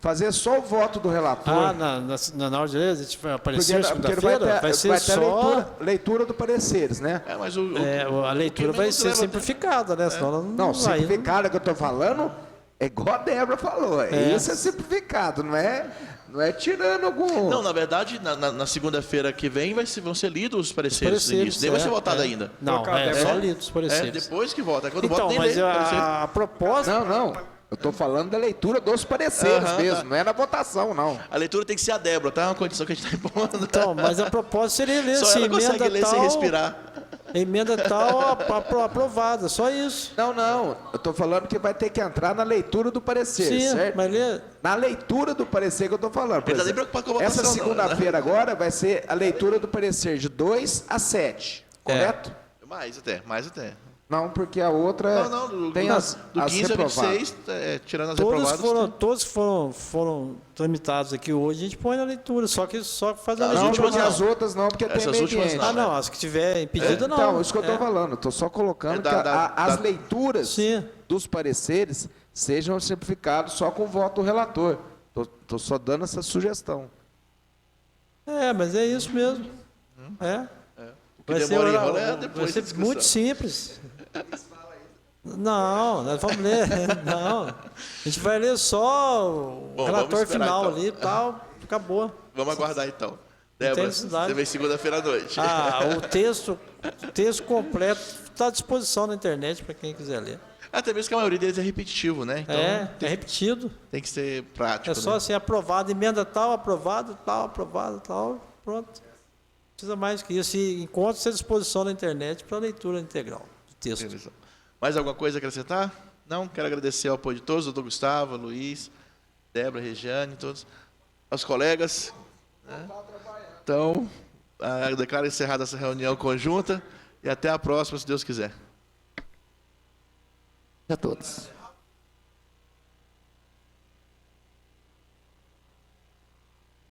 Fazer só o voto do relator. Ah, na hora de ler, a gente vai aparecer porque segunda-feira? Vai ser só... leitura do pareceres, né? Mas a leitura vai ser simplificada, né? Senão ela Não, vai, simplificado que eu estou falando é igual a Débora falou. Isso é simplificado, não é tirando algum... Não, na verdade, na segunda-feira que vem vão ser lidos os pareceres do início. Nem vai ser votado ainda. Não, só lidos os pareceres. Depois que vota. Quando Então, vota, nem mas lê o parecer. a proposta... Não. Eu estou falando da leitura dos pareceres mesmo, não é na votação, não. A leitura tem que ser a Débora, tá? É uma condição que a gente está impondo. Então, mas a proposta seria ler Só assim, ela consegue emenda ler tal, sem respirar. emenda tal aprovada, só isso. Não. Eu estou falando que vai ter que entrar na leitura do parecer, Sim, certo? mas lê... Na leitura do parecer que eu estou falando. Por Ele tá nem exemplo, preocupado com a votação, essa não, segunda-feira agora vai ser a leitura do parecer de 2 a 7, correto? Mais até. Não, porque a outra tem as do 15 a reprovadas. 26, tirando as reprovadas. Todos que foram tramitados aqui hoje, a gente põe na leitura, só faz a As leitura. últimas Não, não. as outras não, porque tem Essas meio últimas ambiente. não. não, as que tiver impedida, não. Então, isso que eu estou falando. Estou só colocando que as leituras Sim. dos pareceres sejam simplificados só com o voto do relator. Estou só dando essa sugestão. Mas é isso mesmo. O que demora em rola é depois vai ser da discussão. muito simples. Não, nós vamos ler. Não. A gente vai ler só o Bom, relator vamos esperar, final então. ali e tal. Acabou. Vamos aguardar então. Débora, necessidade. você vem segunda-feira à noite. O texto completo está à disposição na internet para quem quiser ler. Até mesmo que a maioria deles é repetitivo, né? Então, É repetido. tem que ser prático. É só né? assim, aprovado, emenda tal, aprovado, tal, pronto. Não precisa mais que isso. E encontra-se à disposição na internet para leitura integral do texto. Beleza. Mais alguma coisa a acrescentar? Não? Quero agradecer ao apoio de todos, doutor Gustavo, Luiz, Débora, Regiane, todos, aos colegas. Né? Então, declaro encerrada essa reunião conjunta e até a próxima, se Deus quiser. A todos.